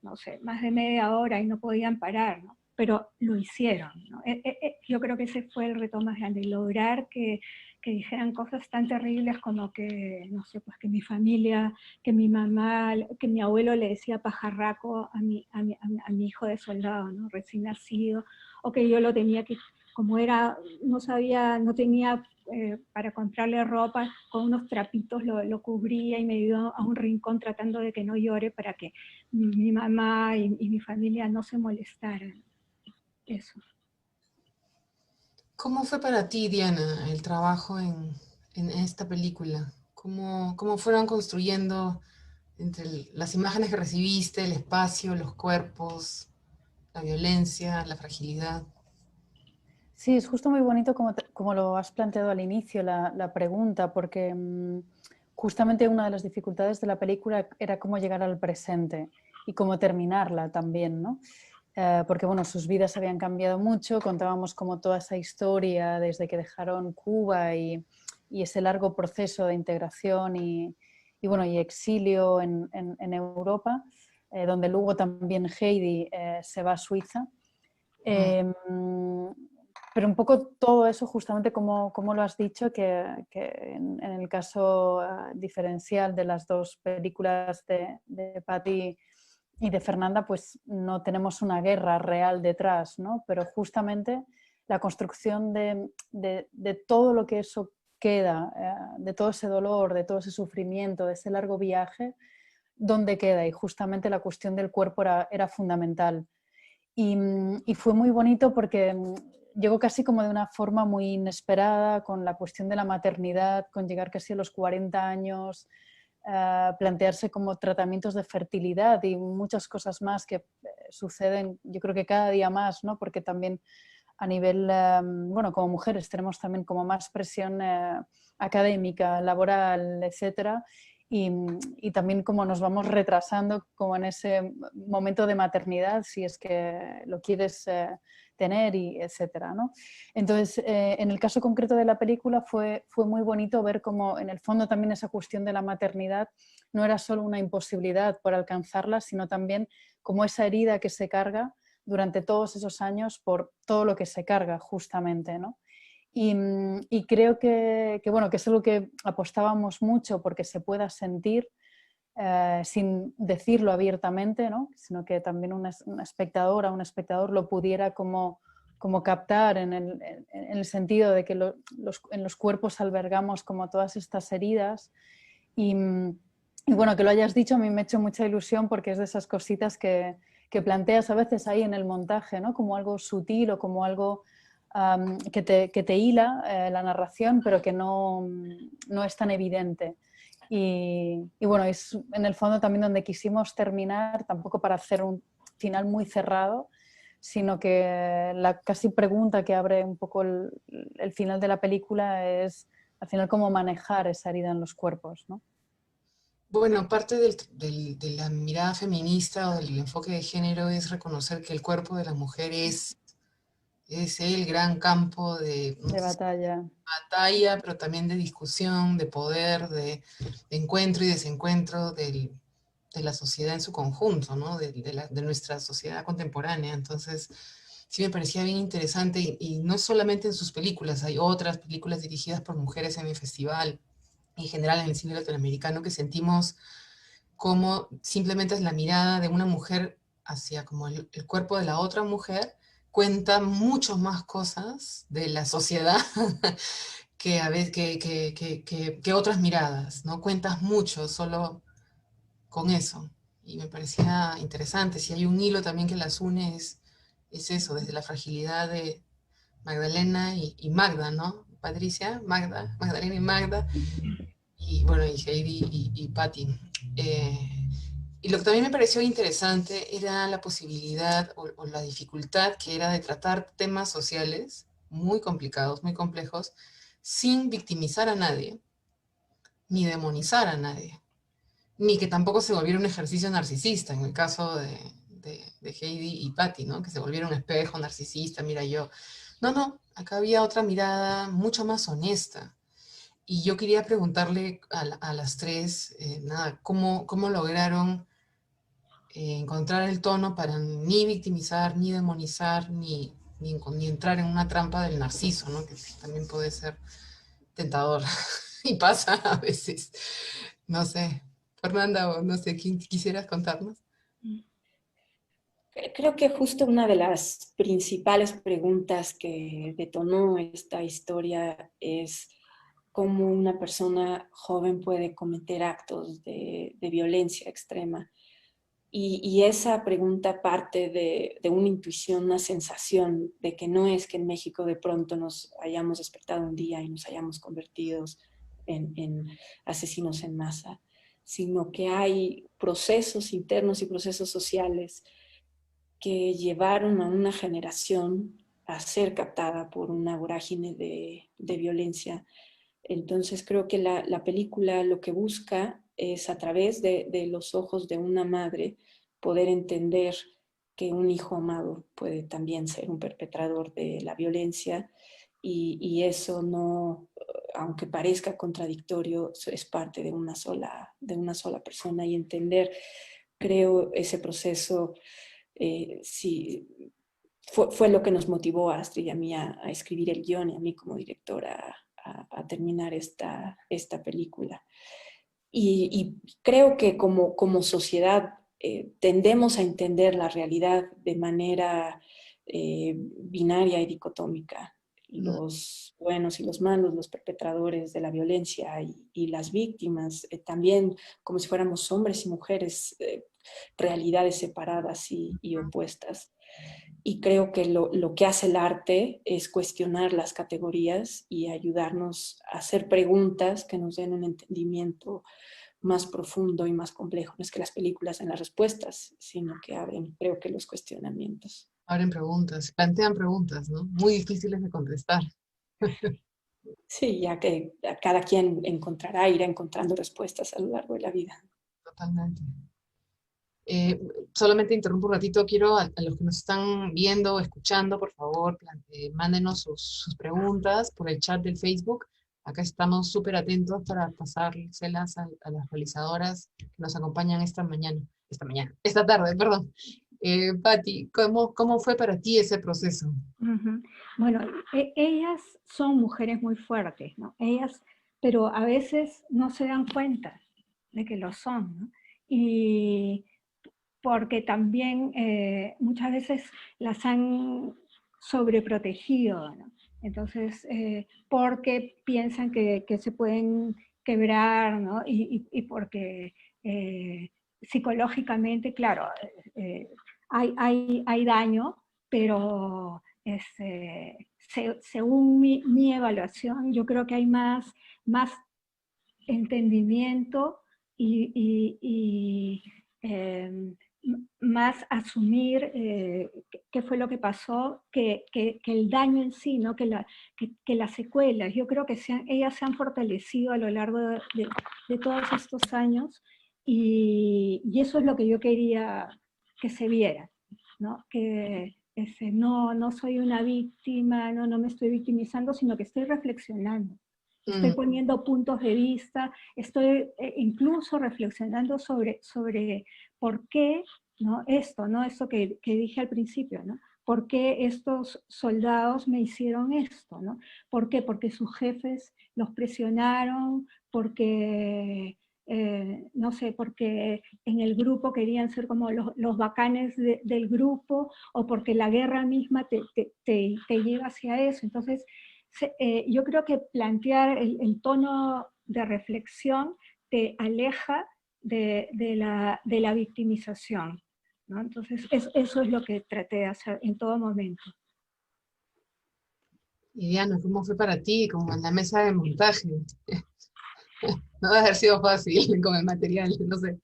no sé, más de media hora y no podían parar, ¿no? Pero lo hicieron, ¿no? Yo creo que ese fue el reto más grande, lograr que dijeran cosas tan terribles como que, no sé, pues que mi familia, que mi mamá, que mi abuelo le decía pajarraco a mi hijo de soldado, ¿no? Recién nacido, o que yo lo tenía que, como era, no sabía, no tenía para comprarle ropa, con unos trapitos lo cubría y me dio a un rincón tratando de que no llore para que mi mamá y mi familia no se molestaran. Eso. ¿Cómo fue para ti, Diana, el trabajo en esta película? ¿Cómo fueron construyendo entre las imágenes que recibiste, el espacio, los cuerpos, la violencia, la fragilidad? Sí, es justo muy bonito como lo has planteado al inicio, la pregunta, porque justamente una de las dificultades de la película era cómo llegar al presente y cómo terminarla también, ¿no? Porque bueno, sus vidas habían cambiado mucho, contábamos como toda esa historia desde que dejaron Cuba y ese largo proceso de integración bueno, y exilio en Europa, donde luego también Heidi se va a Suiza. Pero un poco todo eso, justamente como lo has dicho, que en el caso diferencial de las dos películas de Patty y de Fernanda, pues no tenemos una guerra real detrás, ¿no? Pero justamente la construcción de todo lo que eso queda, de todo ese dolor, de todo ese sufrimiento, de ese largo viaje, ¿dónde queda? Y justamente la cuestión del cuerpo era fundamental. Y fue muy bonito porque llegó casi como de una forma muy inesperada, con la cuestión de la maternidad, con llegar casi a los 40 años, plantearse como tratamientos de fertilidad y muchas cosas más que suceden, yo creo que cada día más, ¿no? Porque también a nivel, bueno, como mujeres tenemos también como más presión académica, laboral, etcétera, y también como nos vamos retrasando como en ese momento de maternidad, si es que lo quieres tener, y etcétera, ¿no? Entonces, en el caso concreto de la película fue muy bonito ver cómo en el fondo también esa cuestión de la maternidad no era solo una imposibilidad por alcanzarla, sino también como esa herida que se carga durante todos esos años por todo lo que se carga justamente, ¿no? Y creo bueno, que es algo que apostábamos mucho porque se pueda sentir sin decirlo abiertamente, ¿no? Sino que también una espectadora, un espectador lo pudiera como captar en el sentido de que en los cuerpos albergamos como todas estas heridas y bueno, que lo hayas dicho a mí me ha hecho mucha ilusión porque es de esas cositas que planteas a veces ahí en el montaje, ¿no? Como algo sutil o como algo que te hila la narración, pero que no es tan evidente. Y bueno, es en el fondo también donde quisimos terminar, tampoco para hacer un final muy cerrado, sino que la casi pregunta que abre un poco el final de la película es al final cómo manejar esa herida en los cuerpos, ¿no? Bueno, parte de la mirada feminista o del enfoque de género es reconocer que el cuerpo de la mujer es es el gran campo de, no De sé, batalla. batalla, pero también de discusión, de poder, de encuentro y desencuentro de la sociedad en su conjunto, ¿no? De nuestra sociedad contemporánea. Entonces, sí me parecía bien interesante, y no solamente en sus películas, hay otras películas dirigidas por mujeres en el festival, en general en el cine latinoamericano, que sentimos como simplemente es la mirada de una mujer hacia como el cuerpo de la otra mujer, cuenta mucho más cosas de la sociedad que, a veces, que otras miradas, ¿no? Cuentas mucho solo con eso. Y me parecía interesante. Si hay un hilo también que las une, es eso, desde la fragilidad de Magdalena y Magda, ¿no? Patricia, Magda, Magdalena y Magda, y bueno, y Heidi y Patty. Y lo que también me pareció interesante era la posibilidad o la dificultad que era de tratar temas sociales muy complicados, muy complejos, sin victimizar a nadie, ni demonizar a nadie, ni que tampoco se volviera un ejercicio narcisista, en el caso de Heidi y Patty, ¿no? Que se volviera un espejo narcisista, mira yo. No, no, acá había otra mirada mucho más honesta. Y yo quería preguntarle a las tres, nada, ¿cómo lograron encontrar el tono para ni victimizar, ni demonizar, ni entrar en una trampa del narciso, ¿no? Que también puede ser tentador y pasa a veces. No sé, Fernanda, o no sé, ¿quién quisieras contarnos? Creo que justo una de las principales preguntas que detonó esta historia es cómo una persona joven puede cometer actos de violencia extrema. Y esa pregunta parte de una intuición, una sensación de que no es que en México de pronto nos hayamos despertado un día y nos hayamos convertido en asesinos en masa, sino que hay procesos internos y procesos sociales que llevaron a una generación a ser captada por una vorágine de violencia. Entonces creo que la película lo que busca es a través de los ojos de una madre poder entender que un hijo amado puede también ser un perpetrador de la violencia y eso no, aunque parezca contradictorio, es parte de una sola persona y entender, creo, ese proceso sí, fue lo que nos motivó a Astrid y a mí a escribir el guión y a mí como directora a terminar esta película. Y creo que como sociedad tendemos a entender la realidad de manera binaria y dicotómica. Los buenos y los malos, los perpetradores de la violencia y las víctimas, también como si fuéramos hombres y mujeres, realidades separadas y opuestas. Y creo que lo que hace el arte es cuestionar las categorías y ayudarnos a hacer preguntas que nos den un entendimiento más profundo y más complejo. No es que las películas den las respuestas, sino que abren, creo que, los cuestionamientos. Abren preguntas, plantean preguntas, ¿no? Muy difíciles de contestar. Sí, ya que cada quien irá encontrando respuestas a lo largo de la vida. Totalmente. Solamente interrumpo un ratito, quiero a los que nos están viendo o escuchando, por favor, mándenos sus preguntas por el chat del Facebook. Acá estamos súper atentos para pasárselas a las realizadoras que nos acompañan esta tarde, perdón. Patti, ¿cómo fue para ti ese proceso? Bueno, ellas son mujeres muy fuertes, ¿no? Ellas, pero a veces no se dan cuenta de que lo son, ¿no? Y porque también muchas veces las han sobreprotegido, ¿no? Entonces, porque piensan que se pueden quebrar, ¿no? Y porque psicológicamente, claro, hay daño, pero según mi evaluación, yo creo que hay más entendimiento y más asumir qué fue lo que pasó que el daño en sí, ¿no? que las secuelas. Yo creo que ellas se han fortalecido a lo largo de todos estos años y eso es lo que yo quería que se viera, ¿no? Que no soy una víctima, no me estoy victimizando, sino que estoy reflexionando. Estoy poniendo puntos de vista, estoy incluso reflexionando sobre por qué, ¿no? Esto que dije al principio, ¿no? ¿Por qué estos soldados me hicieron esto, ¿no? ¿Por qué? Porque sus jefes los presionaron, porque, no sé, porque en el grupo querían ser como los bacanes del grupo, o porque la guerra misma te lleva hacia eso. Entonces, yo creo que plantear el tono de reflexión te aleja de la victimización, ¿no? Entonces, eso es lo que traté de hacer en todo momento. Y Diana, ¿cómo fue para ti, como en la mesa de montaje? No debe haber sido fácil con el material, no sé.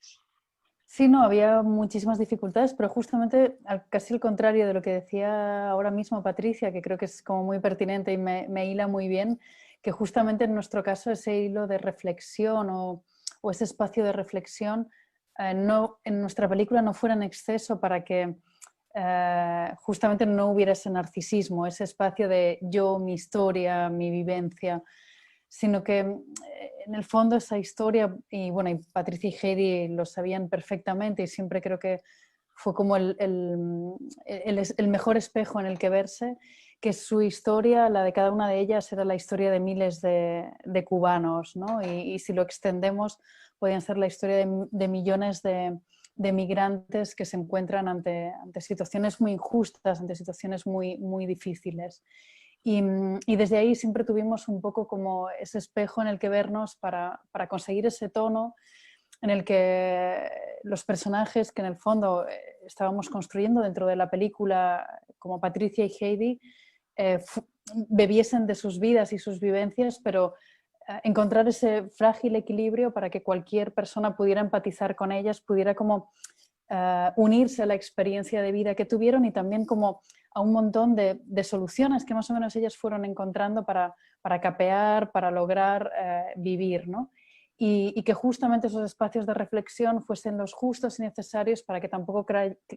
Sí, no, había muchísimas dificultades, pero justamente casi al contrario de lo que decía ahora mismo Patricia, que creo que es como muy pertinente y me hila muy bien, que justamente en nuestro caso ese hilo de reflexión o ese espacio de reflexión no, en nuestra película no fuera en exceso para que justamente no hubiera ese narcisismo, ese espacio de yo, mi historia, mi vivencia, sino que en el fondo esa historia, y bueno, y Patricia y Heidi lo sabían perfectamente y siempre creo que fue como el mejor espejo en el que verse, que su historia, la de cada una de ellas, era la historia de miles de cubanos, ¿no? Y si lo extendemos, podían ser la historia de millones de migrantes que se encuentran ante situaciones muy injustas, ante situaciones muy, muy difíciles. Y desde ahí siempre tuvimos un poco como ese espejo en el que vernos para conseguir ese tono en el que los personajes que en el fondo estábamos construyendo dentro de la película, como Patricia y Heidi, bebiesen de sus vidas y sus vivencias, pero encontrar ese frágil equilibrio para que cualquier persona pudiera empatizar con ellas, pudiera como unirse a la experiencia de vida que tuvieron y también como a un montón de soluciones que más o menos ellas fueron encontrando para capear, para lograr vivir, ¿no? Y que justamente esos espacios de reflexión fuesen los justos y necesarios para que tampoco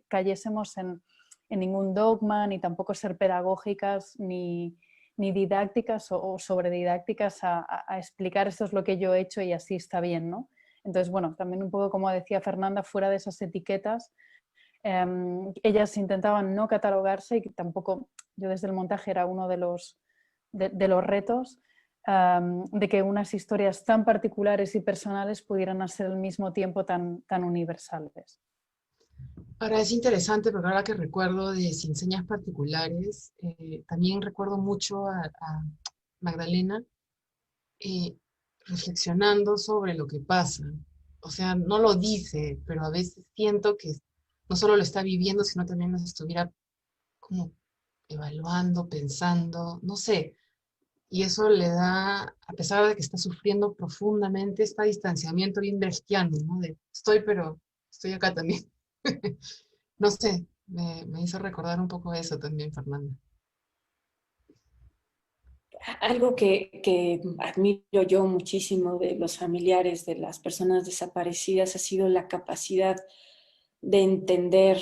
cayésemos en ningún dogma, ni tampoco ser pedagógicas, ni didácticas o sobredidácticas a explicar esto es lo que yo he hecho y así está bien, ¿no? Entonces, bueno, también un poco como decía Fernanda, fuera de esas etiquetas, ellas intentaban no catalogarse y tampoco, yo desde el montaje era uno de los retos, de que unas historias tan particulares y personales pudieran ser al mismo tiempo tan universales. Ahora es interesante porque ahora que recuerdo de Sin Señas Particulares, también recuerdo mucho a Magdalena reflexionando sobre lo que pasa. O sea, no lo dice, pero a veces siento que no solo lo está viviendo, sino también nos estuviera como evaluando, pensando, no sé. Y eso le da, a pesar de que está sufriendo profundamente, este distanciamiento bien brechtiano, ¿no? De estoy, pero estoy acá también. No sé, me hizo recordar un poco eso también, Fernanda. Algo que admiro yo muchísimo de los familiares de las personas desaparecidas ha sido la capacidad de entender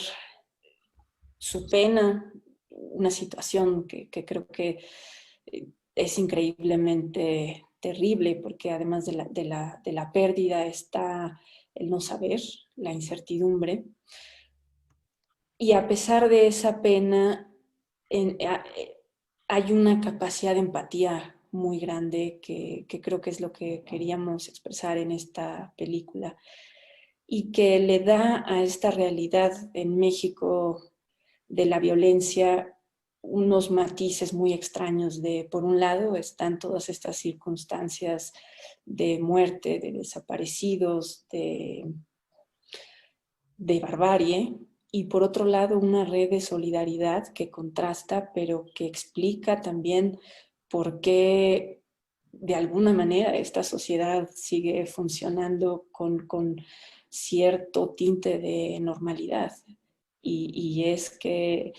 su pena, una situación que creo que es increíblemente terrible, porque además de la pérdida está el no saber, la incertidumbre. Y a pesar de esa pena, hay una capacidad de empatía muy grande que creo que es lo que queríamos expresar en esta película y que le da a esta realidad en México de la violencia unos matices muy extraños de, por un lado, están todas estas circunstancias de muerte, de desaparecidos, de barbarie, y por otro lado una red de solidaridad que contrasta, pero que explica también por qué de alguna manera esta sociedad sigue funcionando con cierto tinte de normalidad. Y es que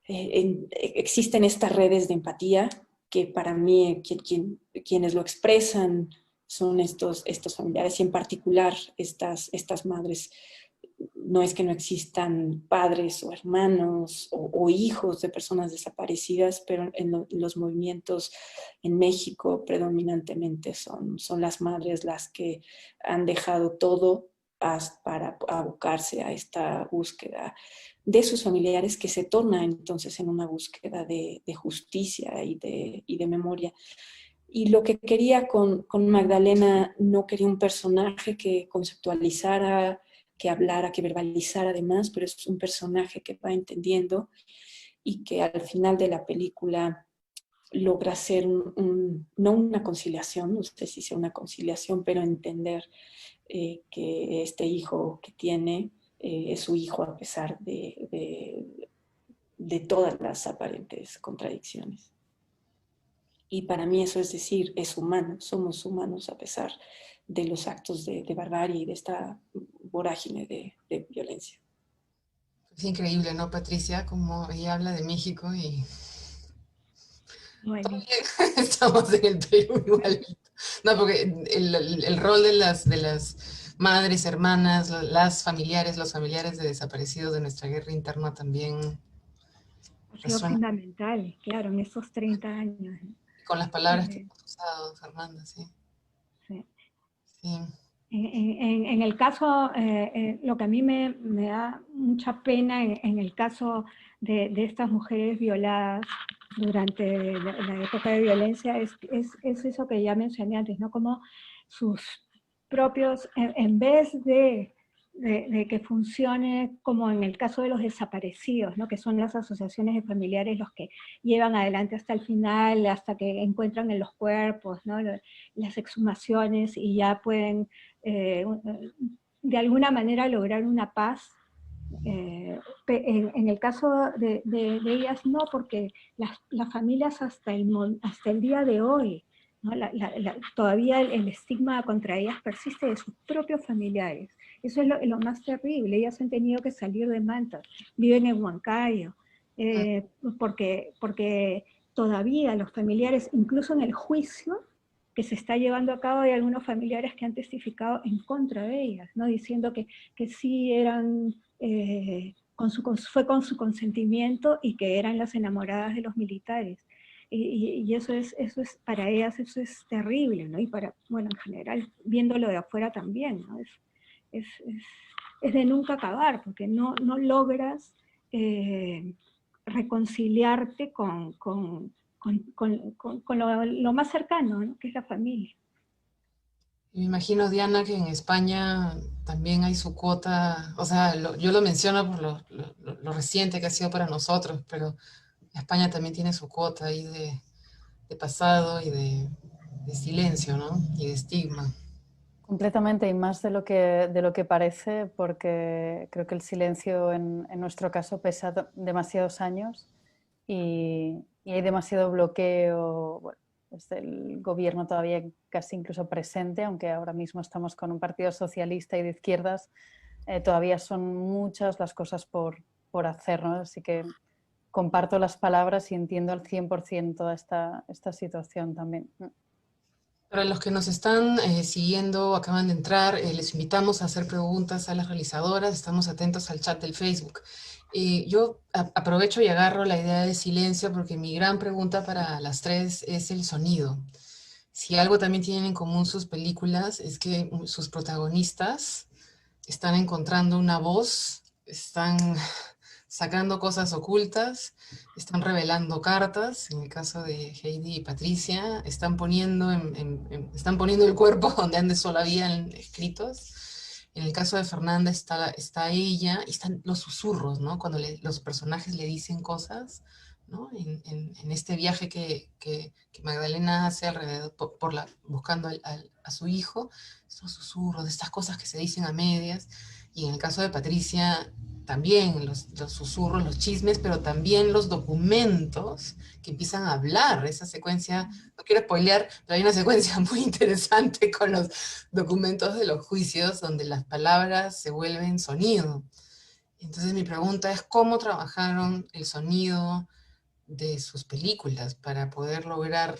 existen estas redes de empatía que para mí quienes lo expresan son estos familiares y en particular estas madres no es que no existan padres o hermanos o hijos de personas desaparecidas, pero en los movimientos en México predominantemente son las madres las que han dejado todo para abocarse a esta búsqueda de sus familiares, que se torna entonces en una búsqueda de justicia y de memoria. Y lo que quería con Magdalena, no quería un personaje que conceptualizara, que hablara, que verbalizara además, pero es un personaje que va entendiendo y que al final de la película logra ser no una conciliación, no sé si sea una conciliación, pero entender que este hijo que tiene es su hijo a pesar de todas las aparentes contradicciones. Y para mí eso es decir, es humano, somos humanos a pesar de los actos de barbarie y de esta vorágine de violencia. Es increíble, ¿no, Patricia? Como ella habla de México y Bueno, estamos en el Perú igualito. No, porque el rol de las madres, hermanas, las familiares, los familiares de desaparecidos de nuestra guerra interna también ha sido resuena fundamental, claro, en esos 30 años. con las palabras que Eh, hemos usado, Fernanda, sí. sí. Sí. En el caso, lo que a mí me da mucha pena en el caso de estas mujeres violadas durante la época de violencia es eso que ya mencioné antes, ¿no? Como sus propios, en vez de que funcione como en el caso de los desaparecidos, ¿no? Que son las asociaciones de familiares los que llevan adelante hasta el final, hasta que encuentran en los cuerpos, ¿no? Las exhumaciones y ya pueden de alguna manera lograr una paz. En el caso de ellas no, porque las familias hasta el día de hoy, ¿no? Todavía el estigma contra ellas persiste de sus propios familiares. Eso es lo más terrible. Ellas han tenido que salir de Manta, viven en Huancayo, porque todavía los familiares, incluso en el juicio que se está llevando a cabo, hay algunos familiares que han testificado en contra de ellas, ¿no? Diciendo que sí eran, fue con su consentimiento y que eran las enamoradas de los militares. Y eso es, para ellas eso es terrible, ¿no? Y para, bueno, en general, viéndolo de afuera también, ¿no? Es, es de nunca acabar, porque no logras reconciliarte con lo más cercano, ¿no? Que es la familia. Me imagino, Diana, que en España también hay su cuota, o sea, yo lo menciono por lo reciente que ha sido para nosotros, pero España también tiene su cuota ahí de pasado y de silencio, ¿no? Y de estigma. Completamente, y más de lo que parece, porque creo que el silencio en nuestro caso pesa demasiados años y hay demasiado bloqueo, bueno, desde el gobierno todavía casi incluso presente, aunque ahora mismo estamos con un partido socialista y de izquierdas, todavía son muchas las cosas por hacer, ¿no? Así que comparto las palabras y entiendo al 100% toda esta situación también. Para los que nos están siguiendo, acaban de entrar, les invitamos a hacer preguntas a las realizadoras, estamos atentos al chat del Facebook. Yo aprovecho y agarro la idea de silencio porque mi gran pregunta para las tres es el sonido. Si algo también tienen en común sus películas es que sus protagonistas están encontrando una voz, están sacando cosas ocultas, están revelando cartas, en el caso de Heidi y Patricia, están poniendo, están poniendo el cuerpo donde antes solo habían escritos. En el caso de Fernanda está ella, y están los susurros, ¿no? Cuando los personajes le dicen cosas, ¿no? En este viaje que Magdalena hace alrededor, buscando a su hijo, estos susurros, estas cosas que se dicen a medias. Y en el caso de Patricia, también los susurros, los chismes, pero también los documentos que empiezan a hablar. Esa secuencia, no quiero spoilear, pero hay una secuencia muy interesante con los documentos de los juicios donde las palabras se vuelven sonido. Entonces mi pregunta es, ¿cómo trabajaron el sonido de sus películas para poder lograr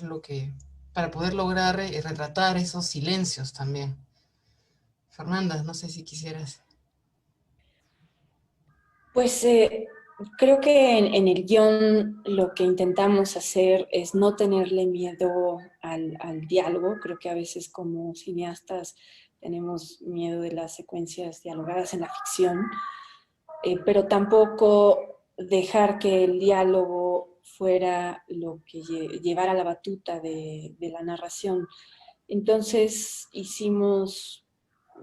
retratar esos silencios también? Fernanda, no sé si quisieras. Pues creo que en el guión lo que intentamos hacer es no tenerle miedo al diálogo. Creo que a veces como cineastas tenemos miedo de las secuencias dialogadas en la ficción, pero tampoco dejar que el diálogo fuera lo que llevara la batuta de la narración. Entonces hicimos,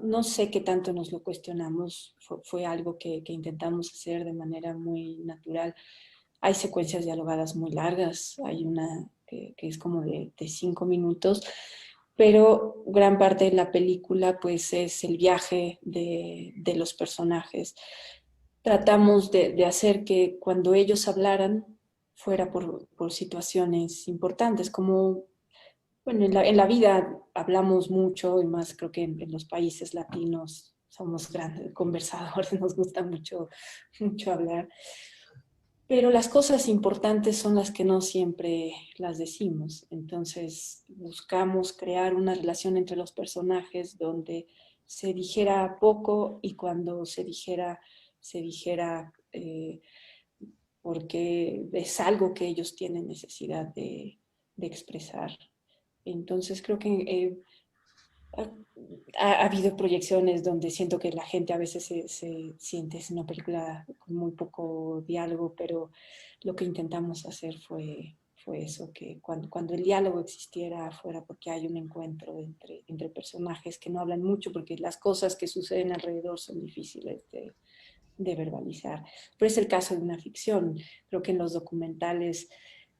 no sé qué tanto nos lo cuestionamos, fue algo que intentamos hacer de manera muy natural. Hay secuencias dialogadas muy largas, hay una que es como de 5 minutos, pero gran parte de la película pues es el viaje de los personajes. Tratamos de hacer que cuando ellos hablaran fuera por situaciones importantes, como bueno, en la vida hablamos mucho, y más creo que en los países latinos somos grandes conversadores, nos gusta mucho, mucho hablar. Pero las cosas importantes son las que no siempre las decimos. Entonces buscamos crear una relación entre los personajes donde se dijera poco y cuando se dijera porque es algo que ellos tienen necesidad de expresar. Entonces creo que ha habido proyecciones donde siento que la gente a veces se siente, es una película con muy poco diálogo, pero lo que intentamos hacer fue eso, que cuando el diálogo existiera fuera porque hay un encuentro entre personajes que no hablan mucho, porque las cosas que suceden alrededor son difíciles de verbalizar. Pero es el caso de una ficción. Creo que en los documentales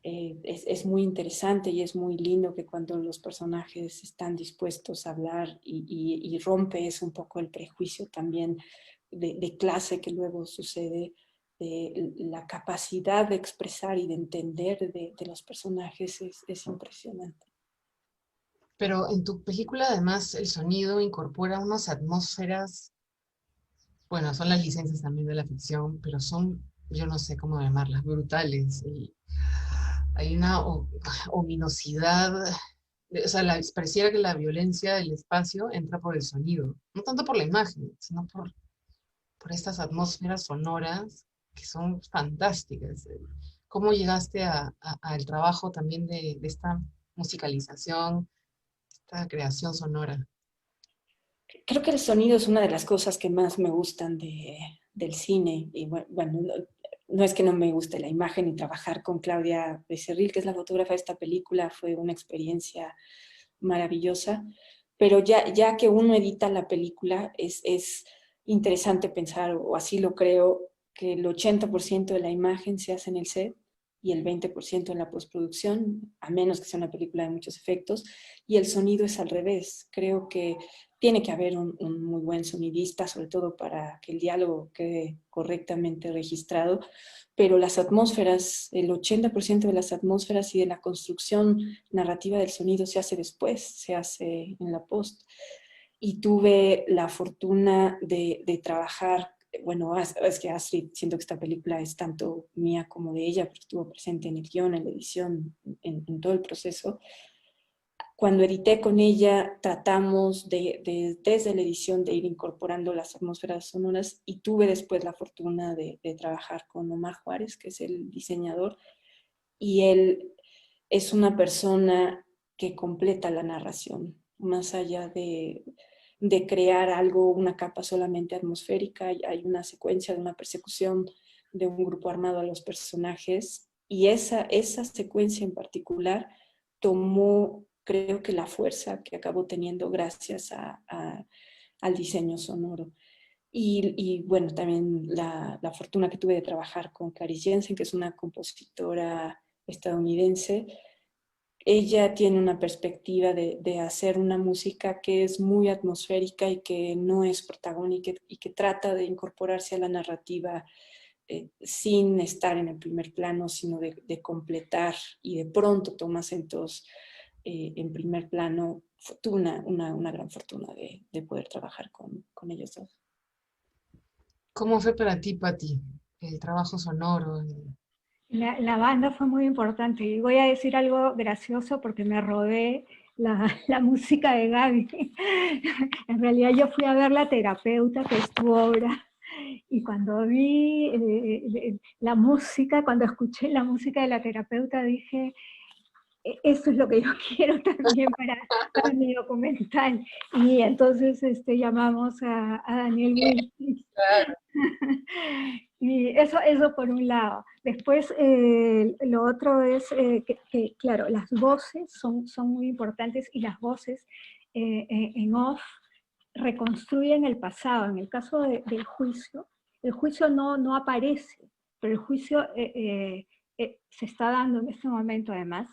es muy interesante y es muy lindo que cuando los personajes están dispuestos a hablar y rompe es un poco el prejuicio también de clase que luego sucede, la capacidad de expresar y de entender de los personajes es impresionante. Pero en tu película además el sonido incorpora unas atmósferas, bueno, son las licencias también de la ficción, pero son, yo no sé cómo llamarlas, brutales. Y hay una ominosidad, o sea, pareciera que la violencia del espacio entra por el sonido, no tanto por la imagen, sino por estas atmósferas sonoras que son fantásticas. ¿Cómo llegaste al trabajo también de esta musicalización, esta creación sonora? Creo que el sonido es una de las cosas que más me gustan del cine. Y bueno, no es que no me guste la imagen y trabajar con Claudia Becerril, que es la fotógrafa de esta película, fue una experiencia maravillosa. Pero ya que uno edita la película, es interesante pensar, o así lo creo, que el 80% de la imagen se hace en el set y el 20% en la postproducción, a menos que sea una película de muchos efectos, y el sonido es al revés. Creo que tiene que haber un muy buen sonidista, sobre todo para que el diálogo quede correctamente registrado, pero las atmósferas, el 80% de las atmósferas y de la construcción narrativa del sonido se hace después, se hace en la post. Y tuve la fortuna de trabajar, bueno, es que Astrid, siento que esta película es tanto mía como de ella, porque estuvo presente en el guión, en la edición, en todo el proceso. Cuando edité con ella, tratamos desde la edición de ir incorporando las atmósferas sonoras y tuve después la fortuna de trabajar con Omar Juárez, que es el diseñador, y él es una persona que completa la narración, más allá de crear algo, una capa solamente atmosférica. Hay una secuencia de una persecución de un grupo armado a los personajes y esa secuencia en particular tomó, creo que la fuerza que acabó teniendo gracias al diseño sonoro. Y bueno, también la fortuna que tuve de trabajar con Clarice Jensen, que es una compositora estadounidense. Ella tiene una perspectiva de hacer una música que es muy atmosférica y que no es protagónica y que trata de incorporarse a la narrativa sin estar en el primer plano, sino de completar, y de pronto toma acentos en primer plano. Tuve una gran fortuna de poder trabajar con ellos dos. ¿Cómo fue para ti, Pati, el trabajo sonoro? La banda fue muy importante y voy a decir algo gracioso porque me robé la música de Gaby. En realidad yo fui a ver La Terapeuta, que es tu obra, y cuando vi la música, cuando escuché la música de la terapeuta, dije, eso es lo que yo quiero también para mi documental. Y entonces llamamos a Daniel Wilkins. Claro. Y eso por un lado. Después, lo otro es que, claro, las voces son muy importantes, y las voces en off reconstruyen el pasado. En el caso del juicio, el juicio no aparece, pero el juicio se está dando en este momento además,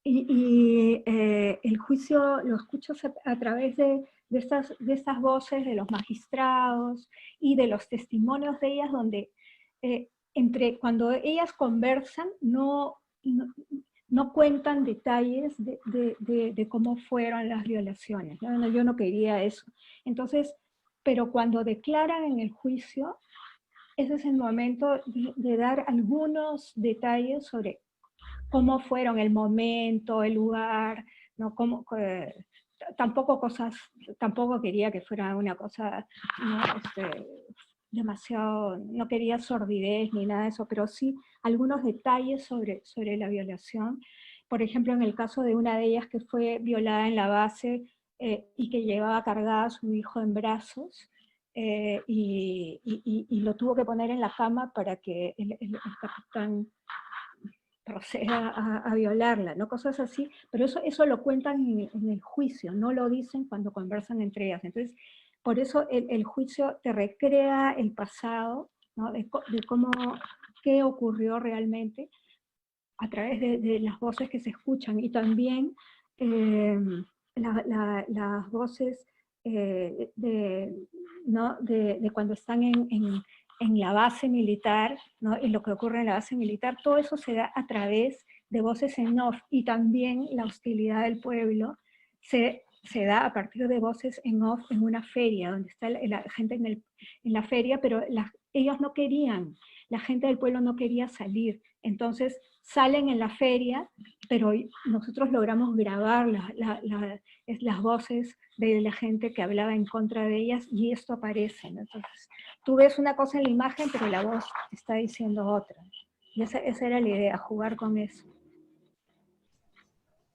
y el juicio lo escucho a través de estas voces de los magistrados y de los testimonios de ellas, donde cuando ellas conversan no cuentan detalles de cómo fueron las violaciones. Yo no quería eso. Entonces, pero cuando declaran en el juicio, ese es el momento de dar algunos detalles sobre cómo fueron el momento, el lugar, ¿no? Tampoco quería que fuera una cosa, ¿no? Demasiado, no quería sordidez ni nada de eso, pero sí algunos detalles sobre la violación. Por ejemplo, en el caso de una de ellas que fue violada en la base y que llevaba cargada a su hijo en brazos, y lo tuvo que poner en la cama para que el capitán proceda a violarla, ¿no? Cosas así, pero eso lo cuentan en el juicio, no lo dicen cuando conversan entre ellas. Entonces, por eso el juicio te recrea el pasado, ¿no? de qué ocurrió realmente a través de las voces que se escuchan, y también las voces ¿no? de cuando están en la base militar, ¿no? Y lo que ocurre en la base militar, todo eso se da a través de voces en off, y también la hostilidad del pueblo se da a partir de voces en off en una feria, donde está la gente en la feria, pero ellos no querían, la gente del pueblo no quería salir, entonces salen en la feria, pero nosotros logramos grabar las voces de la gente que hablaba en contra de ellas, y esto aparece, ¿no? Entonces, tú ves una cosa en la imagen, pero la voz está diciendo otra. Y esa era la idea, jugar con eso.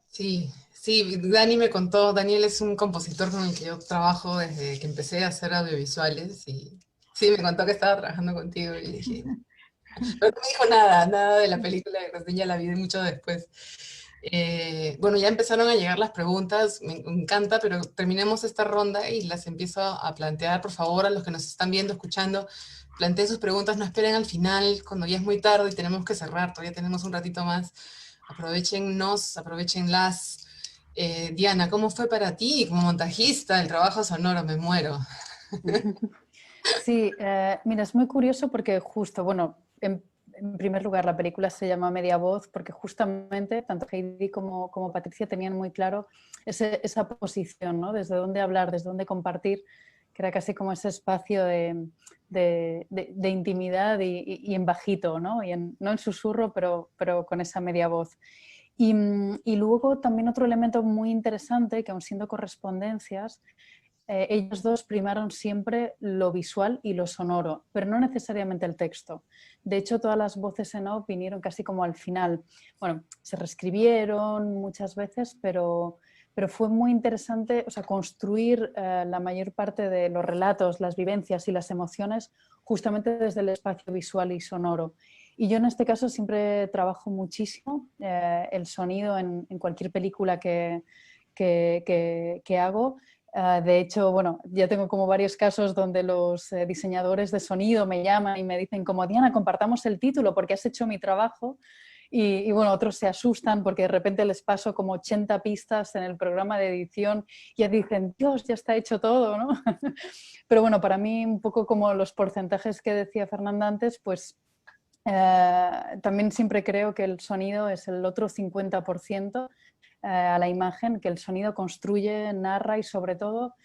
Sí, sí, Dani me contó, Daniel es un compositor con el que yo trabajo desde que empecé a hacer audiovisuales, y sí, me contó que estaba trabajando contigo, y dije, pero no me dijo nada de la película, de recién ya la vi mucho después. Bueno, ya empezaron a llegar las preguntas, me encanta, pero terminemos esta ronda y las empiezo a plantear. Por favor, a los que nos están viendo, escuchando, planteen sus preguntas, no esperen al final, cuando ya es muy tarde y tenemos que cerrar, todavía tenemos un ratito más. Aprovéchennos, aprovechenlas. Diana, ¿cómo fue para ti como montajista el trabajo sonoro? Me muero. Sí, mira, es muy curioso porque justo, bueno, en primer lugar la película se llama Media Voz porque justamente tanto Heidi como Patricia tenían muy claro esa posición, ¿no? Desde dónde hablar, desde dónde compartir, que era casi como ese espacio de intimidad y en bajito, ¿no? No en susurro, pero con esa media voz. Y luego también otro elemento muy interesante, que aun siendo correspondencias, ellos dos primaron siempre lo visual y lo sonoro, pero no necesariamente el texto. De hecho, todas las voces en off vinieron casi como al final. Bueno, se reescribieron muchas veces, pero fue muy interesante, o sea, construir la mayor parte de los relatos, las vivencias y las emociones justamente desde el espacio visual y sonoro. Y yo en este caso siempre trabajo muchísimo el sonido en cualquier película que hago. De hecho, bueno, ya tengo como varios casos donde los diseñadores de sonido me llaman y me dicen como, Diana, compartamos el título porque has hecho mi trabajo. Y bueno, otros se asustan porque de repente les paso como 80 pistas en el programa de edición y ya dicen, Dios, ya está hecho todo, ¿no? Pero bueno, para mí un poco como los porcentajes que decía Fernanda antes, pues también siempre creo que el sonido es el otro 50% a la imagen, que el sonido construye, narra y sobre todo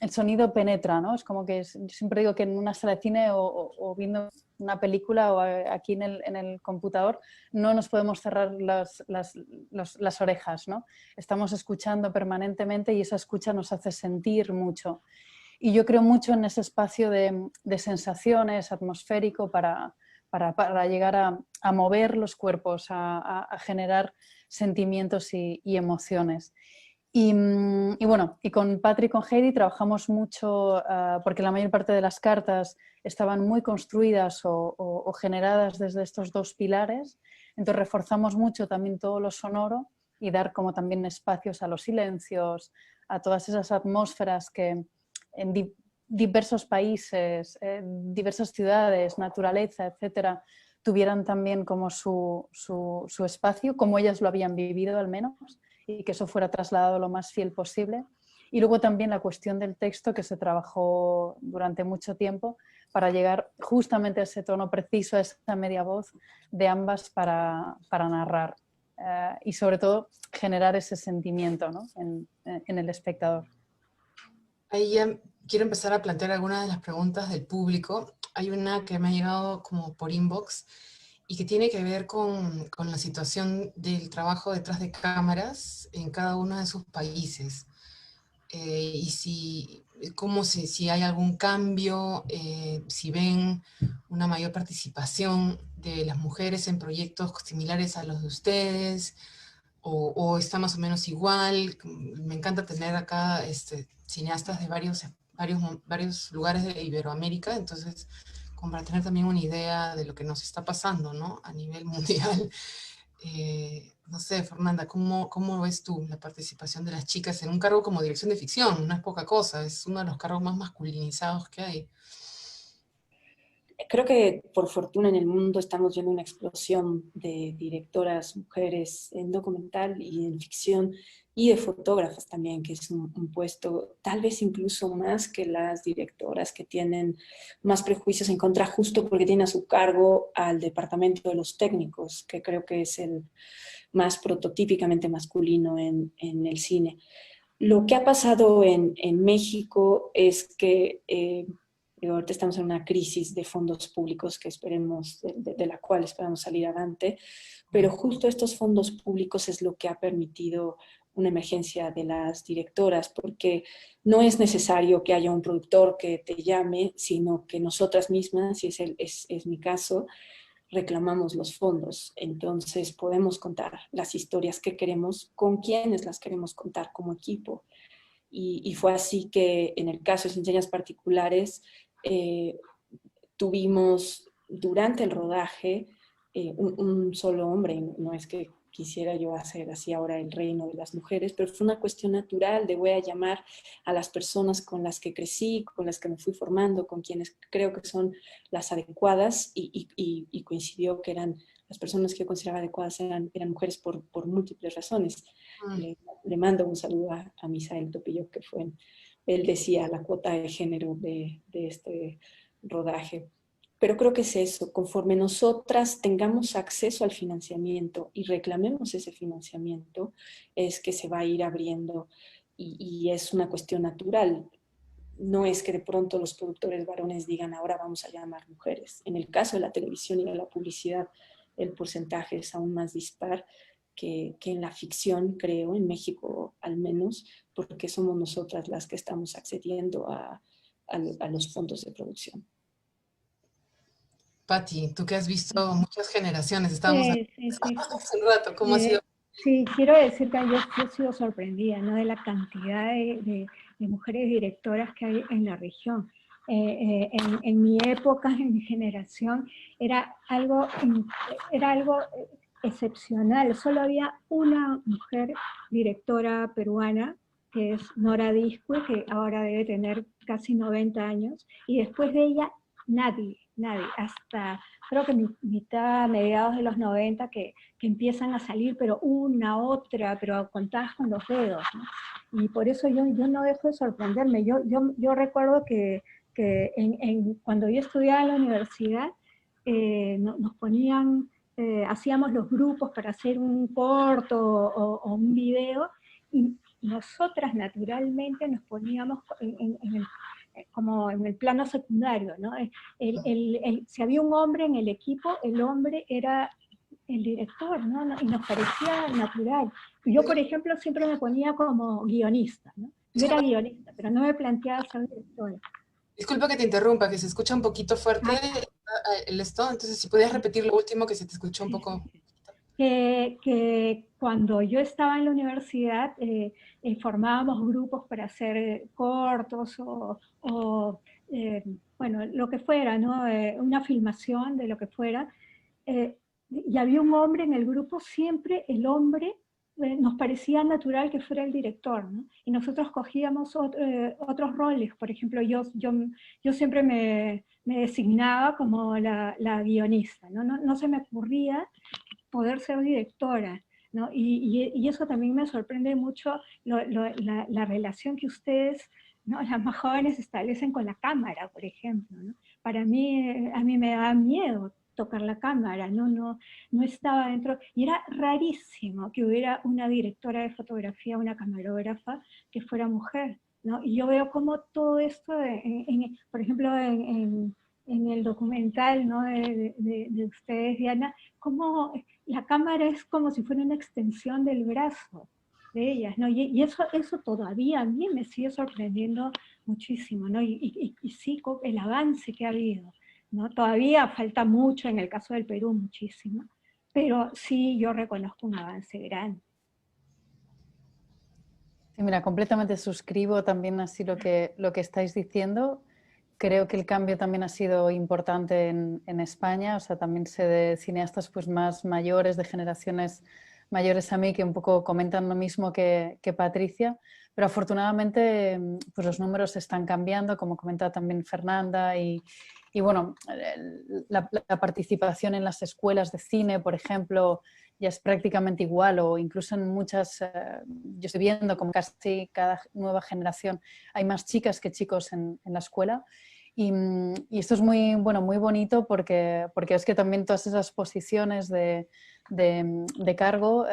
el sonido penetra, ¿no? Es como que yo siempre digo que en una sala de cine o viendo una película o aquí en el computador no nos podemos cerrar las orejas, ¿no? Estamos escuchando permanentemente y esa escucha nos hace sentir mucho. Y yo creo mucho en ese espacio de sensaciones, atmosférico, para llegar a mover los cuerpos, a generar sentimientos y emociones. Y bueno, y con Patrick y con Heidi trabajamos mucho porque la mayor parte de las cartas estaban muy construidas o generadas desde estos dos pilares. Entonces reforzamos mucho también todo lo sonoro y dar como también espacios a los silencios, a todas esas atmósferas que en diversos países, diversas ciudades, naturaleza, etcétera, tuvieran también como su espacio, como ellas lo habían vivido al menos, y que eso fuera trasladado lo más fiel posible. Y luego también la cuestión del texto, que se trabajó durante mucho tiempo para llegar justamente a ese tono preciso, a esa media voz de ambas para narrar y sobre todo generar ese sentimiento, ¿no? en el espectador. Ahí ya quiero empezar a plantear algunas de las preguntas del público. Hay una que me ha llegado como por inbox y que tiene que ver con la situación del trabajo detrás de cámaras en cada uno de sus países. Y si hay algún cambio, si ven una mayor participación de las mujeres en proyectos similares a los de ustedes, o está más o menos igual. Me encanta tener acá cineastas de varios lugares de Iberoamérica, entonces como para tener también una idea de lo que nos está pasando, ¿no? A nivel mundial. No sé, Fernanda, ¿cómo ves tú la participación de las chicas en un cargo como dirección de ficción? No es poca cosa, es uno de los cargos más masculinizados que hay. Creo que por fortuna en el mundo estamos viendo una explosión de directoras mujeres en documental y en ficción, y de fotógrafas también, que es un puesto tal vez incluso más que las directoras, que tienen más prejuicios en contra justo porque tienen a su cargo al departamento de los técnicos, que creo que es el más prototípicamente masculino en el cine. Lo que ha pasado en México es que ahorita estamos en una crisis de fondos públicos que esperemos, de la cual esperamos salir adelante, pero justo estos fondos públicos es lo que ha permitido una emergencia de las directoras, porque no es necesario que haya un productor que te llame, sino que nosotras mismas, si es mi caso, reclamamos los fondos. Entonces podemos contar las historias que queremos, con quienes las queremos contar como equipo. Y fue así que en el caso de Sin Señas Particulares, tuvimos durante el rodaje un solo hombre. No es que quisiera yo hacer así ahora el reino de las mujeres, pero fue una cuestión natural de voy a llamar a las personas con las que crecí, con las que me fui formando, con quienes creo que son las adecuadas, y coincidió que eran las personas que yo consideraba adecuadas eran mujeres por múltiples razones. Le mando un saludo a Misael Topillo, que fue, él decía, la cuota de género de este rodaje. Pero creo que es eso, conforme nosotras tengamos acceso al financiamiento y reclamemos ese financiamiento, es que se va a ir abriendo, y es una cuestión natural. No es que de pronto los productores varones digan ahora vamos a llamar mujeres. En el caso de la televisión y de la publicidad, el porcentaje es aún más dispar que en la ficción, creo, en México al menos, porque somos nosotras las que estamos accediendo a los fondos de producción. Patti, tú que has visto muchas generaciones, estábamos Sí. hace un rato, ¿cómo ha sido? Sí, quiero decir que yo he sido sorprendida, ¿no?, de la cantidad de mujeres directoras que hay en la región. En mi época, en mi generación, era algo excepcional. Solo había una mujer directora peruana, que es Nora Disque, que ahora debe tener casi 90 años, y después de ella nadie, hasta creo que mediados de los 90 que empiezan a salir, pero una, otra, pero contadas con los dedos, ¿no? Y por eso yo no dejo de sorprenderme. Yo recuerdo que cuando yo estudiaba en la universidad, nos ponían, hacíamos los grupos para hacer un corto o un video, y nosotras naturalmente nos poníamos como en el plano secundario, ¿no? Si había un hombre en el equipo, el hombre era el director, ¿no? Y nos parecía natural. Yo, por ejemplo, siempre me ponía como guionista, ¿no? Yo era guionista. pero no me planteaba ser directora. Disculpa que te interrumpa, que se escucha un poquito fuerte el esto, entonces si podías repetir lo último que se te escuchó un poco. Que cuando yo estaba en la universidad formábamos grupos para hacer cortos bueno, lo que fuera, ¿no? Una filmación de lo que fuera. Y había un hombre en el grupo, siempre el hombre nos parecía natural que fuera el director, ¿no? Y nosotros cogíamos otros roles. Por ejemplo, yo siempre me designaba como la guionista, ¿no? No se me ocurría poder ser directora, ¿no? Y eso también me sorprende mucho, la relación que ustedes, ¿no? Las más jóvenes establecen con la cámara, por ejemplo, ¿no? Para mí, a mí me da miedo tocar la cámara, no estaba dentro, y era rarísimo que hubiera una directora de fotografía, una camarógrafa que fuera mujer, ¿no? Y yo veo como todo esto, por ejemplo, en el documental, ¿no? de ustedes, Diana, como la cámara es como si fuera una extensión del brazo de ellas, ¿no? Y eso todavía a mí me sigue sorprendiendo muchísimo, ¿no? Y sí, el avance que ha habido, ¿no? Todavía falta mucho, en el caso del Perú muchísimo, pero sí yo reconozco un avance grande. Sí, mira, completamente suscribo también así lo que estáis diciendo. Creo que el cambio también ha sido importante en España, o sea, también sé de cineastas pues más mayores, de generaciones mayores a mí, que un poco comentan lo mismo que Patricia, pero afortunadamente pues los números están cambiando, como comenta también Fernanda, y bueno, la participación en las escuelas de cine, por ejemplo, ya es prácticamente igual, o incluso en muchas, yo estoy viendo como casi cada nueva generación hay más chicas que chicos en la escuela. Y esto es muy, bueno, muy bonito porque es que también todas esas posiciones de cargo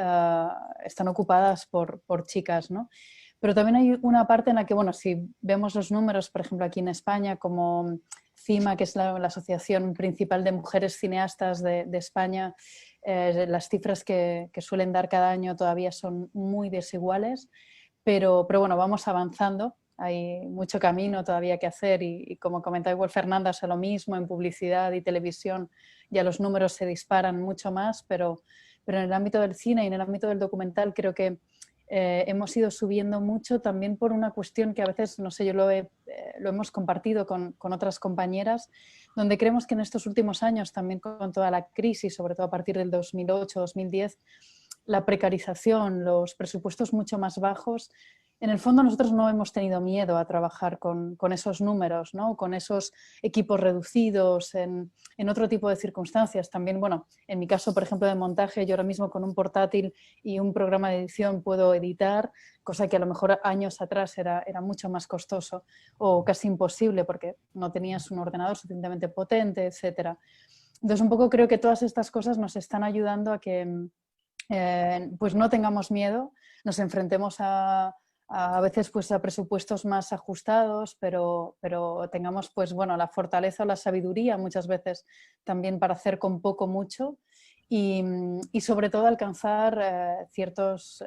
están ocupadas por chicas, ¿no? Pero también hay una parte en la que, bueno, si vemos los números, por ejemplo, aquí en España, como CIMA, que es la asociación principal de mujeres cineastas de España, las cifras que suelen dar cada año todavía son muy desiguales, pero bueno, vamos avanzando. Hay mucho camino todavía que hacer y como comentaba igual Fernanda, es lo mismo en publicidad y televisión, ya los números se disparan mucho más, pero en el ámbito del cine y en el ámbito del documental creo que hemos ido subiendo mucho también por una cuestión que a veces, no sé, yo lo hemos compartido con otras compañeras, donde creemos que en estos últimos años, también con toda la crisis, sobre todo a partir del 2008-2010, la precarización, los presupuestos mucho más bajos, en el fondo nosotros no hemos tenido miedo a trabajar con esos números, ¿no? Con esos equipos reducidos, en otro tipo de circunstancias. También, bueno, en mi caso, por ejemplo, de montaje, yo ahora mismo con un portátil y un programa de edición puedo editar, cosa que a lo mejor años atrás era mucho más costoso o casi imposible porque no tenías un ordenador suficientemente potente, etc. Entonces, un poco creo que todas estas cosas nos están ayudando a que pues no tengamos miedo, nos enfrentemos a veces pues a presupuestos más ajustados, pero tengamos pues bueno la fortaleza o la sabiduría muchas veces también para hacer con poco mucho y sobre todo alcanzar ciertos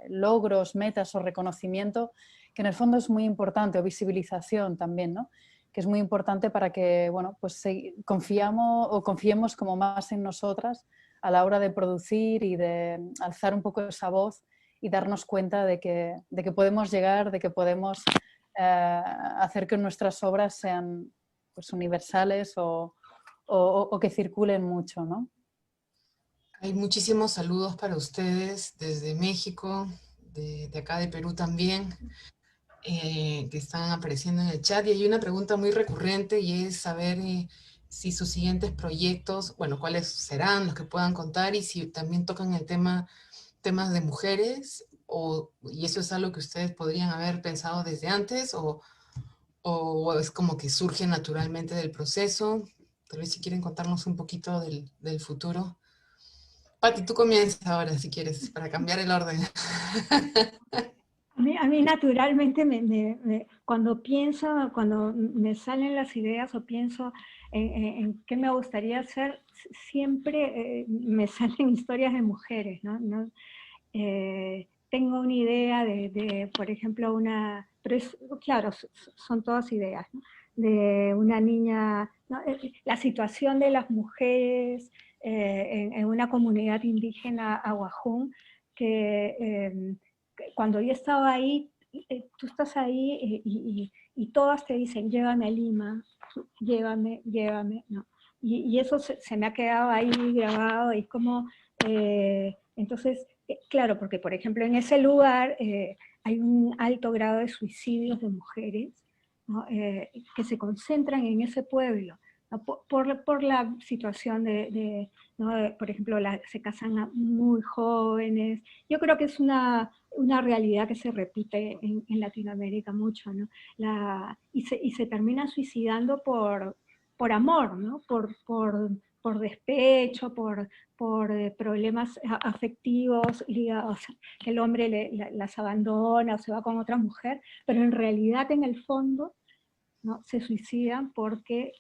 logros, metas o reconocimiento que en el fondo es muy importante, o visibilización también, ¿no? Que es muy importante para que bueno pues confiemos como más en nosotras a la hora de producir y de alzar un poco esa voz y darnos cuenta de que podemos llegar, de que podemos hacer que nuestras obras sean pues, universales o que circulen mucho, ¿no? Hay muchísimos saludos para ustedes desde México, de acá de Perú también, que están apareciendo en el chat. Y hay una pregunta muy recurrente y es saber si sus siguientes proyectos, bueno, cuáles serán los que puedan contar y si también tocan el temas de mujeres, y eso es algo que ustedes podrían haber pensado desde antes, o es como que surge naturalmente del proceso. Tal vez si quieren contarnos un poquito del futuro. Pati, tú comienzas ahora si quieres, para cambiar el orden. A mí naturalmente, cuando me salen las ideas o pienso en qué me gustaría hacer, siempre me salen historias de mujeres, ¿no? tengo una idea por ejemplo, pero claro, son todas ideas, ¿no? De una niña, ¿no? La situación de las mujeres en una comunidad indígena, Aguajún, que cuando yo estaba ahí, tú estás ahí y todas te dicen, llévame a Lima, llévame, llévame, ¿no? Y eso se me ha quedado ahí grabado, y como, entonces, claro, porque por ejemplo en ese lugar hay un alto grado de suicidios de mujeres, ¿no? Que se concentran en ese pueblo, ¿no? Por la situación ¿no? Por ejemplo, se casan muy jóvenes. Yo creo que es una realidad que se repite en Latinoamérica mucho, ¿no? Y se terminan suicidando por amor, ¿no? Por despecho, por problemas afectivos ligados, que el hombre las abandona o se va con otra mujer, pero en realidad en el fondo, ¿no? Se suicidan porque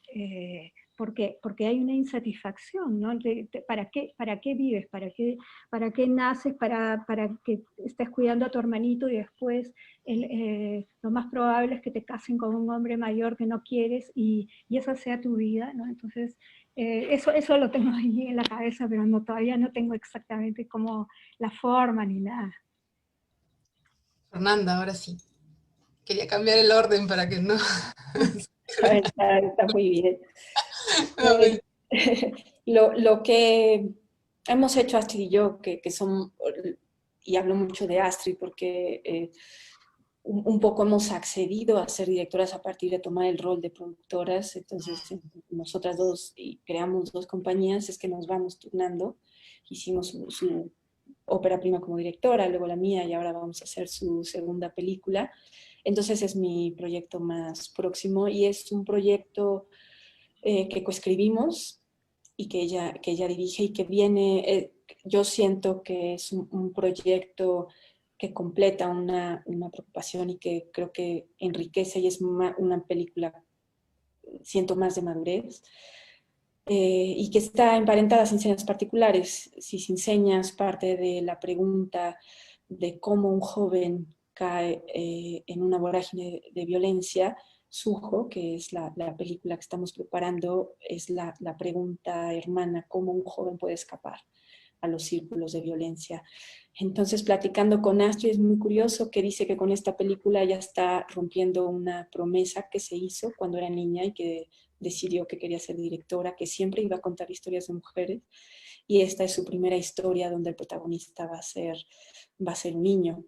hay una insatisfacción, ¿no? ¿Para qué vives? ¿Para qué naces? ¿Para que estés cuidando a tu hermanito y después lo más probable es que te casen con un hombre mayor que no quieres y esa sea tu vida, ¿no? Entonces, eso lo tengo ahí en la cabeza, pero todavía no tengo exactamente como la forma ni nada. Fernanda, ahora sí. Quería cambiar el orden para que no... Está muy bien. A ver. Lo que hemos hecho Astrid y yo, que son, y hablo mucho de Astrid porque un poco hemos accedido a ser directoras a partir de tomar el rol de productoras, entonces nosotras dos y creamos dos compañías, es que nos vamos turnando, hicimos su ópera prima como directora, luego la mía y ahora vamos a hacer su segunda película, entonces es mi proyecto más próximo y es un proyecto que coescribimos y que ella dirige y que viene, yo siento que es un proyecto que completa una preocupación y que creo que enriquece y es una película, siento más de madurez, y que está emparentada a Sin Señas Particulares. Si Sin Señas parte de la pregunta de cómo un joven cae en una vorágine de violencia, Sujo, que es la película que estamos preparando, es la pregunta hermana, cómo un joven puede escapar a los círculos de violencia. Entonces, platicando con Astrid, es muy curioso que dice que con esta película ya está rompiendo una promesa que se hizo cuando era niña y que decidió que quería ser directora, que siempre iba a contar historias de mujeres, y esta es su primera historia donde el protagonista va a ser un niño.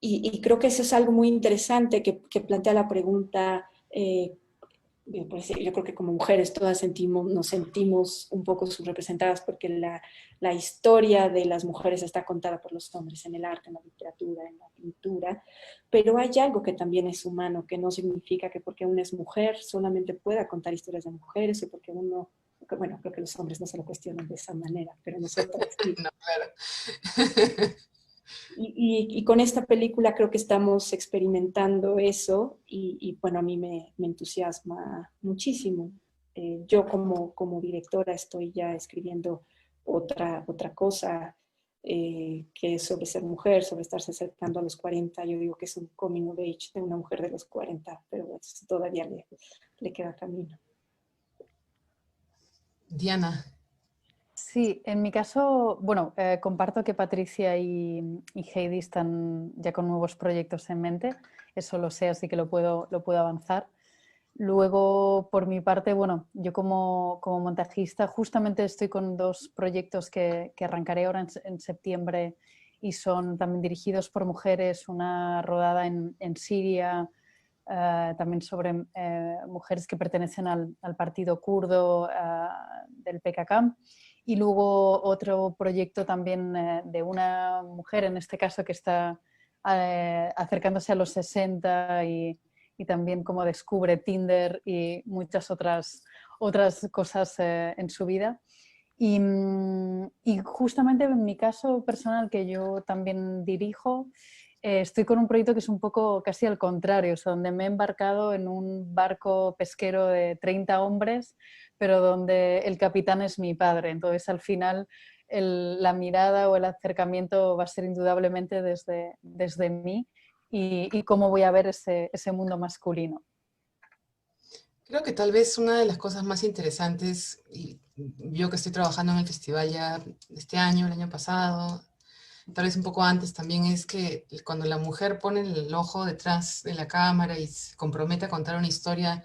Y creo que eso es algo muy interesante que plantea la pregunta, yo creo que como mujeres todas nos sentimos un poco subrepresentadas porque la historia de las mujeres está contada por los hombres en el arte, en la literatura, en la pintura, pero hay algo que también es humano, que no significa que porque uno es mujer solamente pueda contar historias de mujeres o porque uno, bueno, creo que los hombres no se lo cuestionan de esa manera, pero nosotros sí. No, claro. Y con esta película creo que estamos experimentando eso y bueno, a mí me entusiasma muchísimo. Yo como directora estoy ya escribiendo otra cosa que es sobre ser mujer, sobre estarse acercando a los 40. Yo digo que es un coming of age de una mujer de los 40, pero todavía le queda camino. Diana. Sí, en mi caso, bueno, comparto que Patricia y Heidi están ya con nuevos proyectos en mente, eso lo sé, así que lo puedo avanzar. Luego, por mi parte, bueno, yo como montajista justamente estoy con dos proyectos que arrancaré ahora en septiembre y son también dirigidos por mujeres, una rodada en Siria, también sobre mujeres que pertenecen al partido kurdo del PKK. Y luego otro proyecto también de una mujer, en este caso, que está acercándose a los 60 y también como descubre Tinder y muchas otras cosas en su vida. Y justamente en mi caso personal, que yo también dirijo, estoy con un proyecto que es un poco casi al contrario, o sea, donde me he embarcado en un barco pesquero de 30 hombres, pero donde el capitán es mi padre. Entonces, al final, la mirada o el acercamiento va a ser indudablemente desde mí y cómo voy a ver ese mundo masculino. Creo que tal vez una de las cosas más interesantes, y yo que estoy trabajando en el festival ya este año, el año pasado, tal vez un poco antes también, es que cuando la mujer pone el ojo detrás de la cámara y se compromete a contar una historia,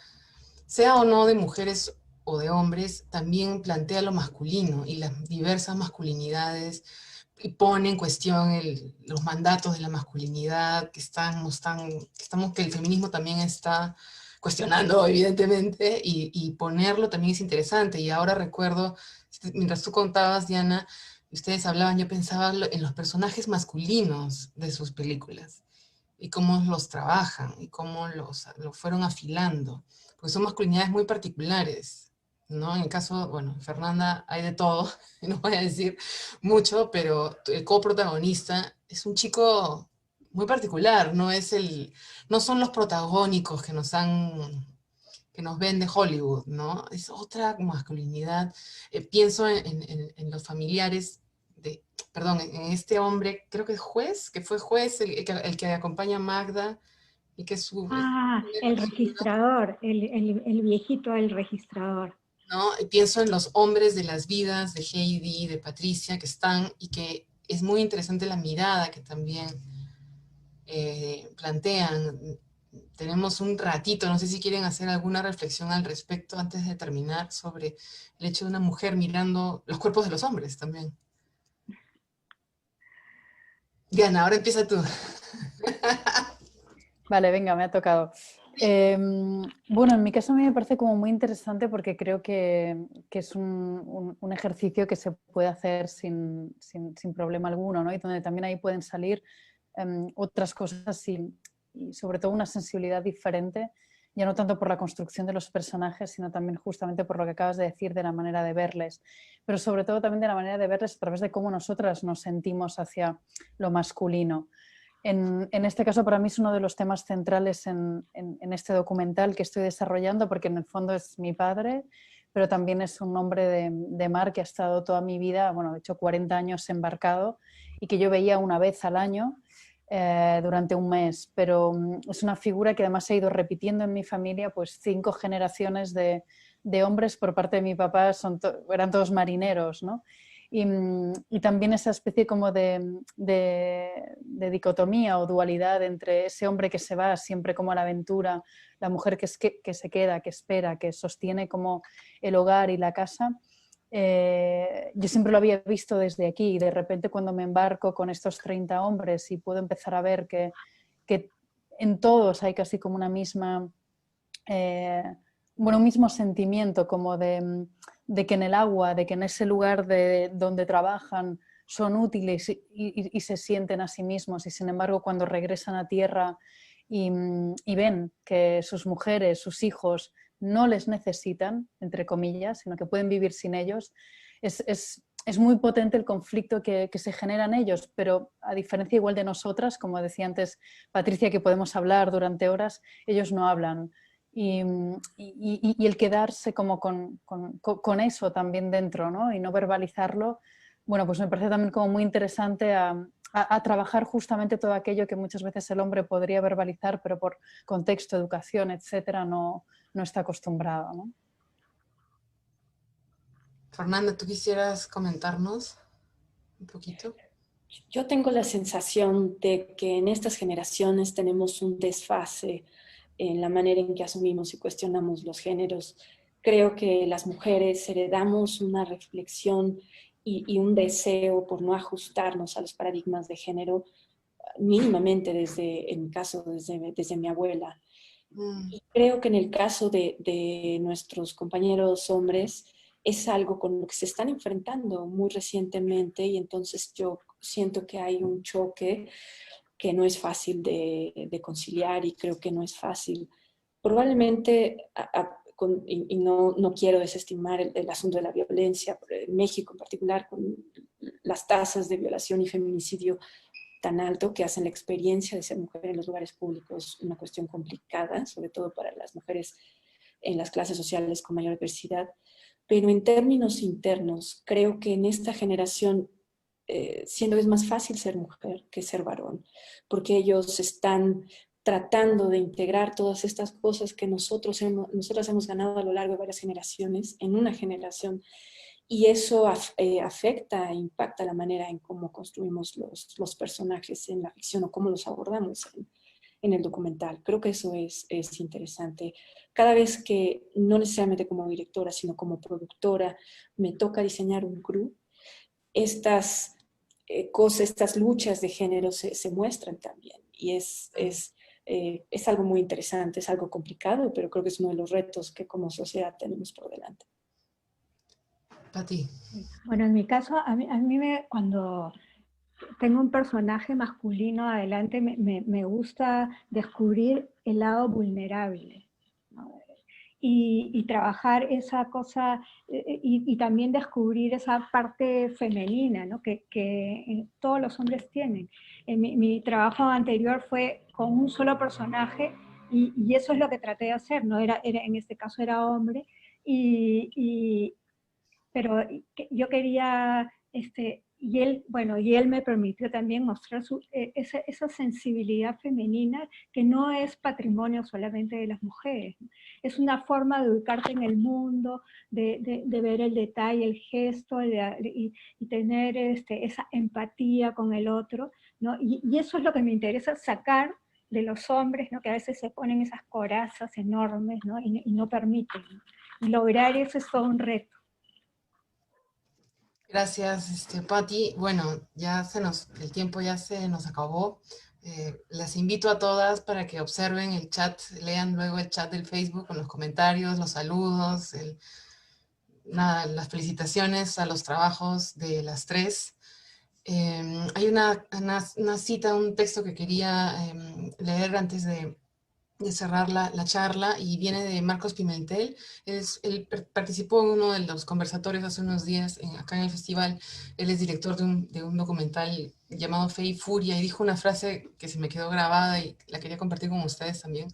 sea o no de mujeres o de hombres, también plantea lo masculino y las diversas masculinidades y pone en cuestión los mandatos de la masculinidad que el feminismo también está cuestionando, evidentemente, y ponerlo también es interesante. Y ahora recuerdo, mientras tú contabas, Diana, y ustedes hablaban, yo pensaba en los personajes masculinos de sus películas y cómo los trabajan y cómo lo fueron afilando, porque son masculinidades muy particulares, ¿no? En el caso, bueno, Fernanda hay de todo, no voy a decir mucho, pero el coprotagonista es un chico muy particular, no son los protagónicos que nos ven de Hollywood, ¿no? Es otra masculinidad. Pienso en los familiares perdón, en este hombre, creo que es juez, que fue juez, el que acompaña a Magda y que es su... Ah, el registrador, el viejito del registrador. ¿no? Y pienso en los hombres de las vidas de Heidi, de Patricia, que están, y que es muy interesante la mirada que también plantean. Tenemos un ratito, no sé si quieren hacer alguna reflexión al respecto antes de terminar sobre el hecho de una mujer mirando los cuerpos de los hombres también. Diana, ahora empieza tú. Vale, venga, me ha tocado. Bueno, en mi caso a mí me parece como muy interesante porque creo que es un ejercicio que se puede hacer sin problema alguno, ¿no? Y donde también ahí pueden salir otras cosas y sobre todo una sensibilidad diferente, ya no tanto por la construcción de los personajes, sino también justamente por lo que acabas de decir de la manera de verles, pero sobre todo también de la manera de verles a través de cómo nosotras nos sentimos hacia lo masculino. En este caso, para mí es uno de los temas centrales en este documental que estoy desarrollando, porque en el fondo es mi padre, pero también es un hombre de mar que ha estado toda mi vida, bueno, de hecho 40 años embarcado, y que yo veía una vez al año durante un mes, pero es una figura que además he ido repitiendo en mi familia, pues 5 generaciones de hombres por parte de mi papá, eran todos marineros, ¿no? Y también esa especie como de dicotomía o dualidad entre ese hombre que se va siempre como a la aventura, la mujer que se queda, que espera, que sostiene como el hogar y la casa. Yo siempre lo había visto desde aquí y de repente cuando me embarco con estos 30 hombres y puedo empezar a ver que en todos hay casi como una misma... un mismo sentimiento como de que en el agua, de que en ese lugar donde trabajan son útiles y se sienten a sí mismos y sin embargo cuando regresan a tierra y ven que sus mujeres, sus hijos no les necesitan, entre comillas, sino que pueden vivir sin ellos, es muy potente el conflicto que se genera en ellos, pero a diferencia igual de nosotras, como decía antes Patricia, que podemos hablar durante horas, ellos no hablan. Y el quedarse como con eso también dentro, ¿no? Y no verbalizarlo, bueno, pues me parece también como muy interesante a trabajar justamente todo aquello que muchas veces el hombre podría verbalizar, pero por contexto, educación, etcétera, no está acostumbrado, ¿no? Fernanda, ¿tú quisieras comentarnos un poquito? Yo tengo la sensación de que en estas generaciones tenemos un desfase en la manera en que asumimos y cuestionamos los géneros. Creo que las mujeres heredamos una reflexión y un deseo por no ajustarnos a los paradigmas de género mínimamente en mi caso, desde mi abuela. Y creo que en el caso de nuestros compañeros hombres es algo con lo que se están enfrentando muy recientemente y entonces yo siento que hay un choque que no es fácil de conciliar y creo que no es fácil. Probablemente, y no quiero desestimar el asunto de la violencia, en México en particular, con las tasas de violación y feminicidio tan alto que hacen la experiencia de ser mujer en los lugares públicos una cuestión complicada, sobre todo para las mujeres en las clases sociales con mayor diversidad. pero en términos internos, creo que en esta generación siendo es más fácil ser mujer que ser varón, porque ellos están tratando de integrar todas estas cosas que nosotras hemos ganado a lo largo de varias generaciones, en una generación, y eso afecta e impacta la manera en cómo construimos los personajes en la ficción o cómo los abordamos en el documental. Creo que eso es interesante. Cada vez que, no necesariamente como directora, sino como productora, me toca diseñar un crew, estas cosas, estas luchas de género se muestran también. Y es algo muy interesante, es algo complicado, pero creo que es uno de los retos que como sociedad tenemos por delante. Pati. Bueno, en mi caso, a mí cuando tengo un personaje masculino adelante, me gusta descubrir el lado vulnerable, ¿no? Y trabajar esa cosa, y también descubrir esa parte femenina, ¿no? que todos los hombres tienen. Mi trabajo anterior fue con un solo personaje, y eso es lo que traté de hacer, ¿no? En este caso era hombre, pero yo quería, y él me permitió también mostrar esa sensibilidad femenina que no es patrimonio solamente de las mujeres, ¿no? Es una forma de educarte en el mundo, de ver el detalle, el gesto, y tener esa empatía con el otro, ¿no? Y eso es lo que me interesa sacar de los hombres, ¿no? Que a veces se ponen esas corazas enormes, ¿no? Y no permiten, ¿no? Y lograr eso es todo un reto. Gracias, Pati. Bueno, el tiempo ya se nos acabó. Las invito a todas para que observen el chat, lean luego el chat del Facebook con los comentarios, los saludos, las felicitaciones a los trabajos de las tres. Hay una cita, un texto que quería leer antes de cerrar la charla, y viene de Marcos Pimentel. Él participó en uno de los conversatorios hace unos días acá en el festival. Él es director de un documental llamado Fe y Furia, y dijo una frase que se me quedó grabada y la quería compartir con ustedes también.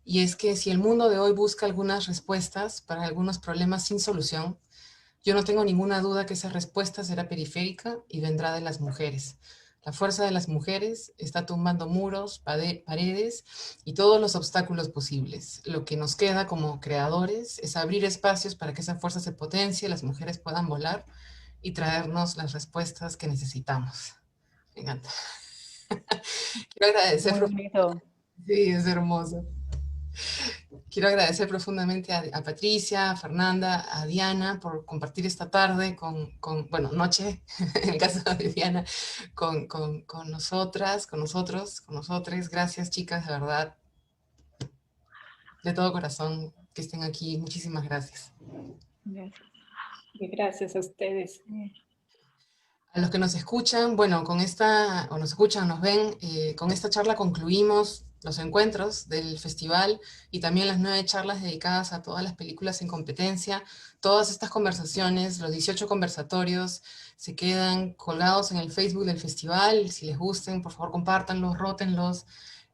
Y es que si el mundo de hoy busca algunas respuestas para algunos problemas sin solución, yo no tengo ninguna duda que esa respuesta será periférica y vendrá de las mujeres. La fuerza de las mujeres está tumbando muros, paredes y todos los obstáculos posibles. Lo que nos queda como creadores es abrir espacios para que esa fuerza se potencie, las mujeres puedan volar y traernos las respuestas que necesitamos. Me encanta. Quiero agradecer. Muy bonito. Sí, es hermoso. Quiero agradecer profundamente a Patricia, a Fernanda, a Diana por compartir esta tarde bueno, noche, en el caso de Diana, con nosotras, con nosotros, con nosotros. Gracias, chicas, de verdad, de todo corazón que estén aquí. Muchísimas gracias. Gracias. Y gracias a ustedes. A los que nos escuchan, bueno, o nos escuchan, nos ven, con esta charla concluimos los encuentros del festival y también las 9 charlas dedicadas a todas las películas en competencia. Todas estas conversaciones, los 18 conversatorios, se quedan colgados en el Facebook del festival. Si les gusten, por favor, compártanlos, rótenlos.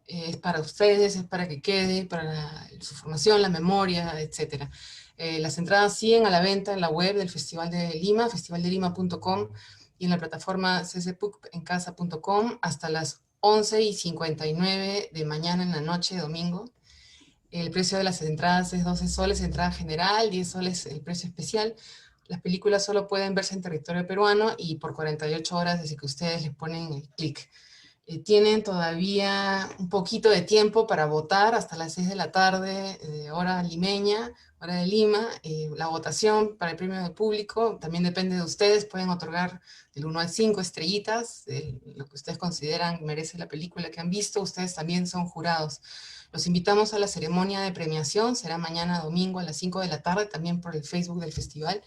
Es para ustedes, es para que quede, para su formación, la memoria, etc. Las entradas siguen a la venta en la web del Festival de Lima, festivaldelima.com, y en la plataforma ccpucencasa.com hasta las 11:59 de mañana en la noche, domingo. El precio de las entradas es 12 soles, entrada general, 10 soles el precio especial. Las películas solo pueden verse en territorio peruano y por 48 horas desde que ustedes les ponen el clic. Tienen todavía un poquito de tiempo para votar hasta las 6 de la tarde, hora limeña, hora de Lima. La votación para el premio del público también depende de ustedes. Pueden otorgar del 1 al 5 estrellitas, lo que ustedes consideran merece la película que han visto. Ustedes también son jurados. Los invitamos a la ceremonia de premiación. Será mañana domingo a las 5 de la tarde, también por el Facebook del festival,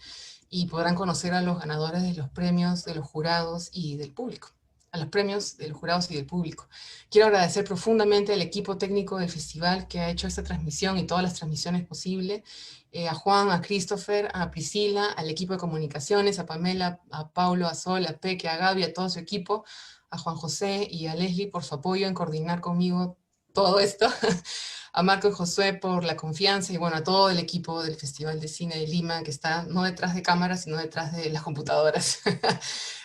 y podrán conocer a los ganadores de los premios, de los jurados y del público. A los premios de los jurados y del público. Quiero agradecer profundamente al equipo técnico del festival que ha hecho esta transmisión y todas las transmisiones posibles, a Juan, a Christopher, a Priscila, al equipo de comunicaciones, a Pamela, a Paulo, a Sol, a Peque, a Gaby, a todo su equipo, a Juan José y a Leslie por su apoyo en coordinar conmigo todo esto, a Marco y Josué por la confianza y bueno, a todo el equipo del Festival de Cine de Lima que está no detrás de cámaras, sino detrás de las computadoras.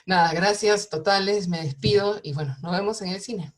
Nada, gracias totales, me despido y bueno, nos vemos en el cine.